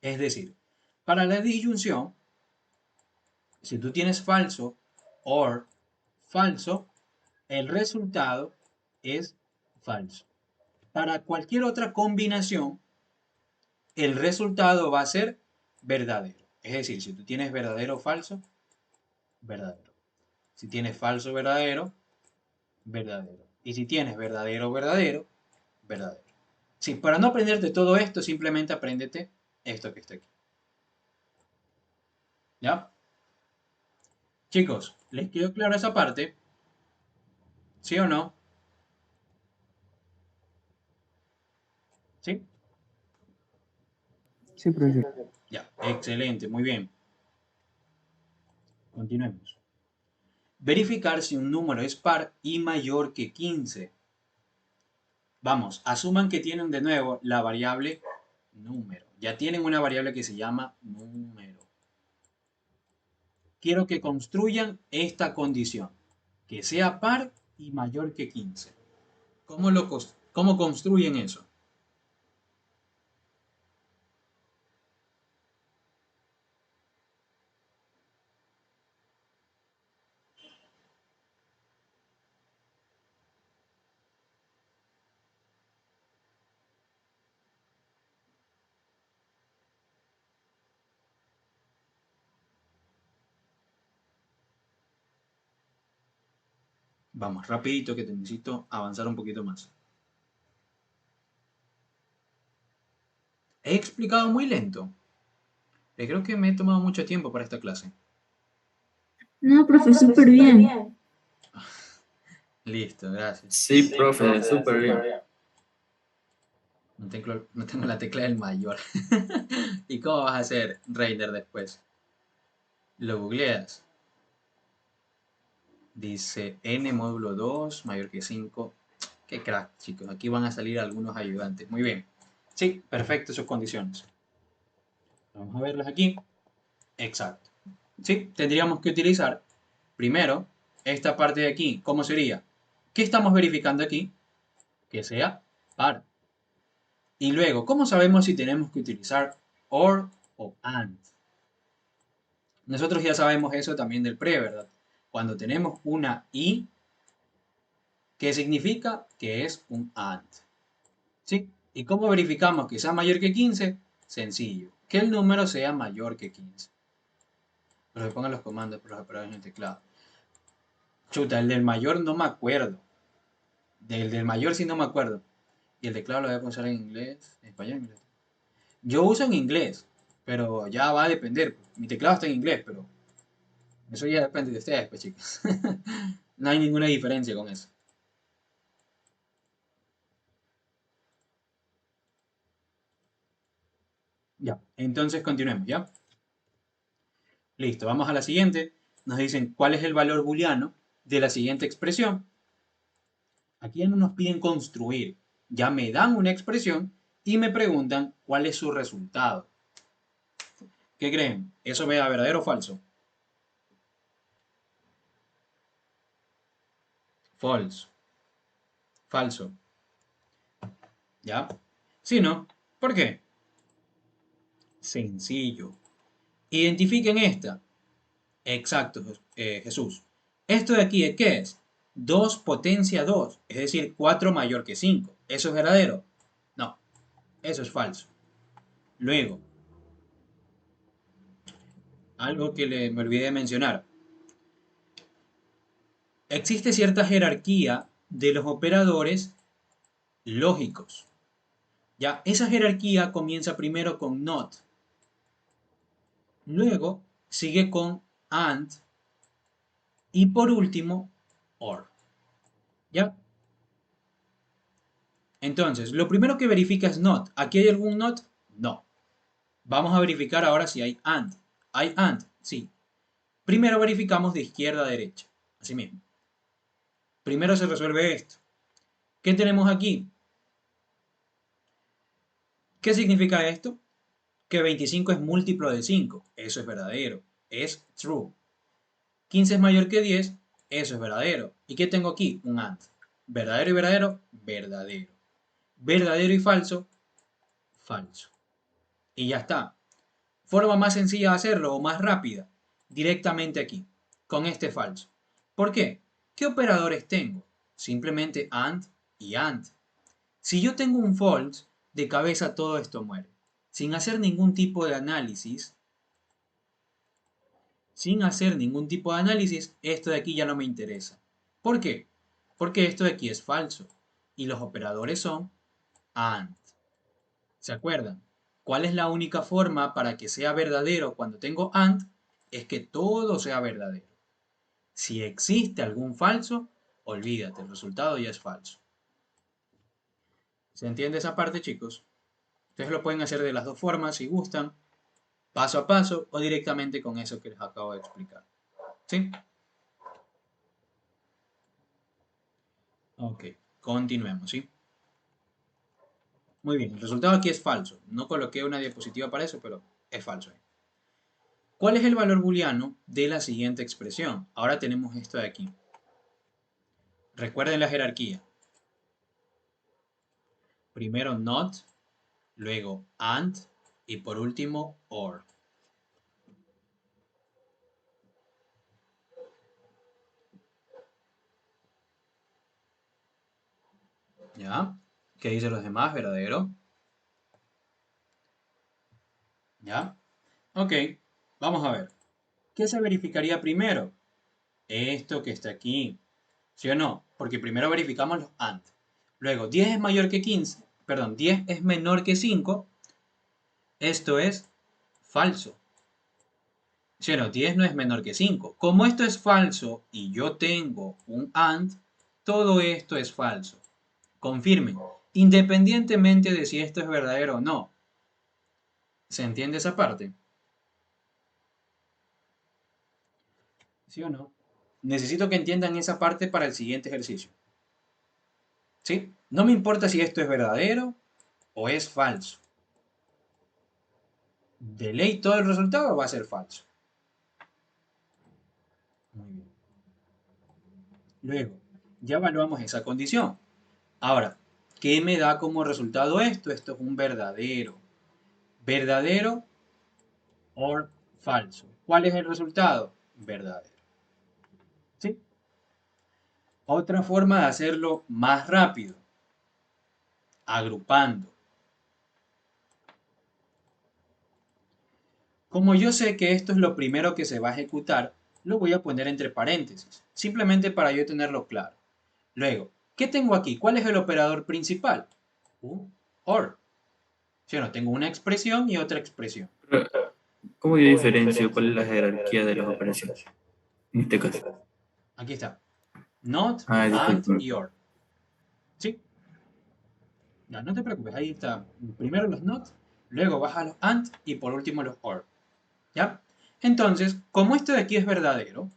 A: Es decir, para la disyunción, si tú tienes falso or falso, el resultado es falso. Para cualquier otra combinación, el resultado va a ser verdadero. Es decir, si tú tienes verdadero o falso, verdadero. Si tienes falso verdadero, verdadero. Y si tienes verdadero verdadero, verdadero. Sí, para no aprenderte todo esto, simplemente apréndete esto que está aquí. ¿Ya? Chicos, ¿les quedó claro esa parte? ¿Sí o no? ¿Sí?
F: Sí, profesor.
A: Ya, excelente, muy bien. Continuemos. Verificar si un número es par y mayor que 15. Vamos, asuman que tienen de nuevo la variable número. Ya tienen una variable que se llama número. Quiero que construyan esta condición, que sea par y mayor que 15. ¿Cómo construyen eso? Vamos, rapidito que te necesito avanzar un poquito más. He explicado muy lento. Creo que me he tomado mucho tiempo para esta clase.
D: No, profe, súper bien.
A: Listo, gracias.
C: Sí, profe, súper bien.
A: No tengo la tecla del mayor. ¿Y cómo vas a hacer render después? Lo googleas. Dice n módulo 2 mayor que 5. Qué crack, chicos. Aquí van a salir algunos ayudantes. Muy bien. Sí, perfecto sus condiciones. Vamos a verlas aquí. Exacto. Sí, tendríamos que utilizar primero esta parte de aquí. ¿Cómo sería? ¿Qué estamos verificando aquí? Que sea par. Y luego, ¿cómo sabemos si tenemos que utilizar or o and? Nosotros ya sabemos eso también del pre, ¿verdad? Cuando tenemos una y, ¿qué significa? Que es un and. ¿Sí? ¿Y cómo verificamos que sea mayor que 15? Sencillo. Que el número sea mayor que 15. Pero pongan los comandos por los operadores en el teclado. Chuta, el del mayor no me acuerdo. Del mayor sí no me acuerdo. Y el teclado lo voy a usar en inglés, en español, en inglés. Yo uso en inglés, pero ya va a depender. Mi teclado está en inglés, pero eso ya depende de ustedes, pues chicos. No hay ninguna diferencia con eso. Ya, entonces continuemos, ¿ya? Listo, vamos a la siguiente. Nos dicen cuál es el valor booleano de la siguiente expresión. Aquí ya no nos piden construir, ya me dan una expresión y me preguntan cuál es su resultado. ¿Qué creen? ¿Eso vea verdadero o falso? False. Falso. ¿Ya? ¿Sí, no? ¿Por qué? Sencillo. Identifiquen esta. Exacto, Jesús. Esto de aquí, ¿qué es? 2 potencia 2, es decir, 4 mayor que 5. ¿Eso es verdadero? No, eso es falso. Luego, algo que me olvidé de mencionar. Existe cierta jerarquía de los operadores lógicos. Ya, esa jerarquía comienza primero con not, luego sigue con and y por último or. ¿Ya? Entonces, lo primero que verifica es not. ¿Aquí hay algún not? No. Vamos a verificar ahora si hay and. ¿Hay and? Sí. Primero verificamos de izquierda a derecha. Así mismo. Primero se resuelve esto. ¿Qué tenemos aquí? ¿Qué significa esto? Que 25 es múltiplo de 5. Eso es verdadero. Es true. 15 es mayor que 10. Eso es verdadero. ¿Y qué tengo aquí? Un AND. Verdadero y verdadero, verdadero. Verdadero y falso, falso. Y ya está. Forma más sencilla de hacerlo o más rápida, directamente aquí, con este falso. ¿Por qué? ¿Qué operadores tengo? Simplemente AND y AND. Si yo tengo un false, de cabeza todo esto muere. Sin hacer ningún tipo de análisis, esto de aquí ya no me interesa. ¿Por qué? Porque esto de aquí es falso. Y los operadores son AND. ¿Se acuerdan? ¿Cuál es la única forma para que sea verdadero cuando tengo AND? Es que todo sea verdadero. Si existe algún falso, olvídate, el resultado ya es falso. ¿Se entiende esa parte, chicos? Ustedes lo pueden hacer de las dos formas si gustan, paso a paso o directamente con eso que les acabo de explicar. ¿Sí? Ok, continuemos, ¿sí? Muy bien, el resultado aquí es falso. No coloqué una diapositiva para eso, pero es falso. ¿Cuál es el valor booleano de la siguiente expresión? Ahora tenemos esto de aquí. Recuerden la jerarquía. Primero not, luego and y por último or. ¿Ya? ¿Qué dicen los demás? ¿Verdadero? ¿Ya? Ok, vamos a ver. ¿Qué se verificaría primero? Esto que está aquí. ¿Sí o no? Porque primero verificamos los AND. Luego, 10 es mayor que 15. Perdón, 10 es menor que 5. Esto es falso. ¿Sí o no? 10 no es menor que 5. Como esto es falso y yo tengo un AND, todo esto es falso. Confirmen. Independientemente de si esto es verdadero o no. ¿Se entiende esa parte? ¿Sí o no? Necesito que entiendan esa parte para el siguiente ejercicio. ¿Sí? No me importa si esto es verdadero o es falso. De ley todo el resultado va a ser falso. Muy bien. Luego, ya evaluamos esa condición. Ahora, ¿qué me da como resultado esto? Esto es un verdadero. ¿Verdadero o falso? ¿Cuál es el resultado? Verdadero. ¿Sí? Otra forma de hacerlo más rápido. Agrupando. Como yo sé que esto es lo primero que se va a ejecutar, lo voy a poner entre paréntesis, simplemente para yo tenerlo claro. Luego, ¿qué tengo aquí? ¿Cuál es el operador principal? Un OR. ¿Sí o no? Tengo una expresión y otra expresión.
C: Pero, ¿cómo yo diferencio cuál es la jerarquía de las operaciones? En este caso.
A: Aquí está. Not,
C: Ah,
A: and
C: disculpe.
A: y OR. ¿Sí? Ya, no te preocupes, ahí está. Primero los not, luego baja los and y por último los OR. ¿Ya? Entonces, como esto de aquí es verdadero,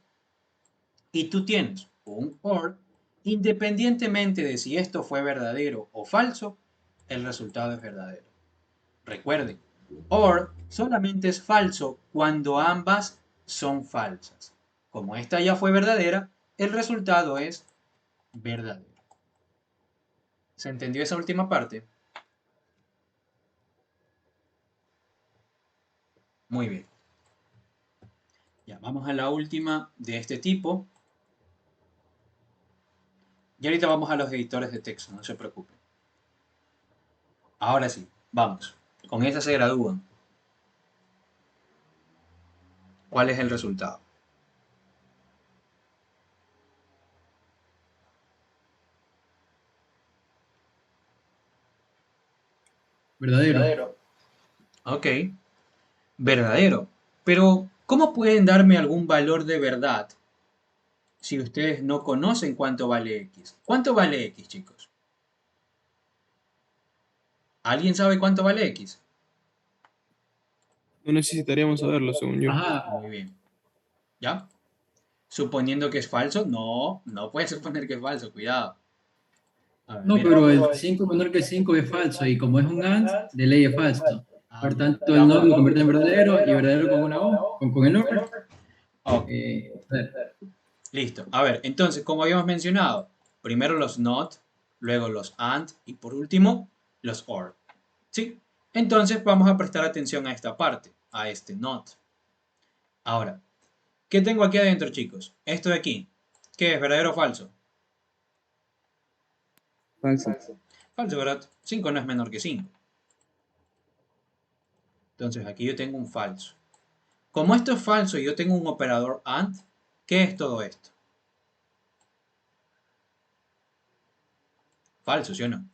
A: y tú tienes un OR, independientemente de si esto fue verdadero o falso, el resultado es verdadero. Recuerden, OR solamente es falso cuando ambas son falsas. Como esta ya fue verdadera, el resultado es verdadero. ¿Se entendió esa última parte? Muy bien. Ya, vamos a la última de este tipo. Y ahorita vamos a los editores de texto, no se preocupen. Ahora sí, vamos. Con esa se gradúan. ¿Cuál es el resultado?
E: Verdadero.
A: Ok, verdadero. Pero, ¿cómo pueden darme algún valor de verdad si ustedes no conocen cuánto vale X? ¿Cuánto vale X, chicos? ¿Alguien sabe cuánto vale X?
F: No necesitaríamos saberlo, según yo.
A: Muy bien. ¿Ya? Suponiendo que es falso, no puedes suponer que es falso, cuidado. A ver,
E: No,
A: mira.
E: pero el 5 menor que 5 es falso y como es un AND, de ley es falso.
A: Ah,
E: Por
A: ya.
E: tanto, el NOT lo convierte en verdadero y verdadero con una O, con el NOR.
A: Ok,
E: Verdadero.
A: listo. A ver, entonces, como habíamos mencionado, primero los not, luego los and y por último los or. ¿Sí? Entonces vamos a prestar atención a esta parte, a este not. Ahora, ¿qué tengo aquí adentro, chicos? Esto de aquí. ¿Qué es? ¿Verdadero o falso?
B: Falso.
A: Falso, ¿verdad? 5 no es menor que 5. Entonces aquí yo tengo un falso. Como esto es falso y yo tengo un operador AND, ¿qué es todo esto? Falso, ¿sí o no?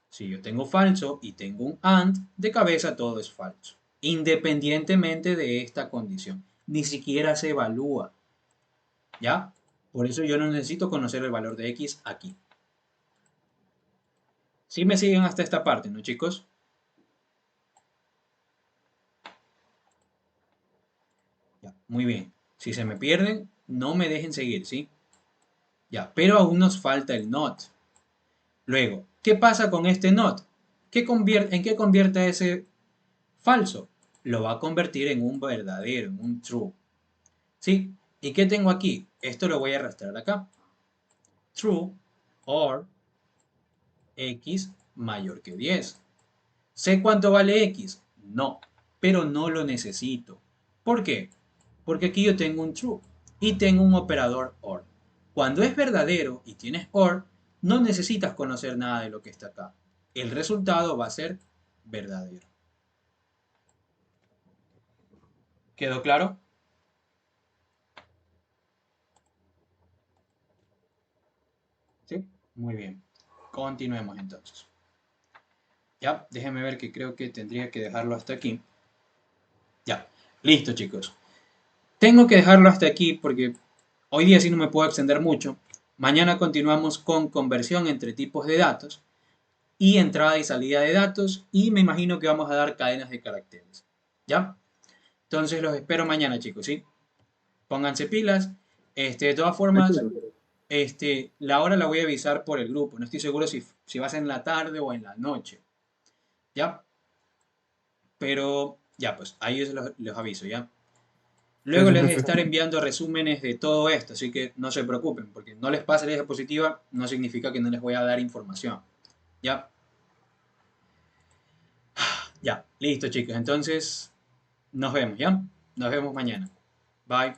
A: Si yo tengo falso y tengo un AND, de cabeza todo es falso. Independientemente de esta condición. Ni siquiera se evalúa. ¿Ya? Por eso yo no necesito conocer el valor de X aquí. ¿Sí me siguen hasta esta parte, no, chicos? Ya, muy bien. Si se me pierden, no me dejen seguir, ¿sí? Ya, pero aún nos falta el not. Luego, ¿qué pasa con este not? ¿En qué convierte ese falso? Lo va a convertir en un verdadero, en un true. ¿Sí? ¿Y qué tengo aquí? Esto lo voy a arrastrar acá. True or x mayor que 10. ¿Sé cuánto vale x? No, pero no lo necesito. ¿Por qué? Porque aquí yo tengo un true y tengo un operador or. Cuando es verdadero y tienes or, no necesitas conocer nada de lo que está acá. El resultado va a ser verdadero. ¿Quedó claro? ¿Sí? Muy bien. Continuemos entonces. Ya, déjenme ver que creo que tendría que dejarlo hasta aquí. Ya, listo chicos. Tengo que dejarlo hasta aquí porque hoy día sí no me puedo extender mucho. Mañana continuamos con conversión entre tipos de datos y entrada y salida de datos y me imagino que vamos a dar cadenas de caracteres. ¿Ya? Entonces los espero mañana chicos, ¿sí? Pónganse pilas. De todas formas, la hora la voy a avisar por el grupo. No estoy seguro si va a ser en la tarde o en la noche. ¿Ya? Pero ya, pues ahí los aviso, ¿ya? Luego
F: Gracias,
A: les voy a
F: profe.
A: estar enviando resúmenes de todo esto, así que no se preocupen, porque no les pase la diapositiva no significa que no les voy a dar información. ¿Ya? Ya, listo chicos. Entonces, nos vemos, ¿ya? Nos vemos mañana. Bye.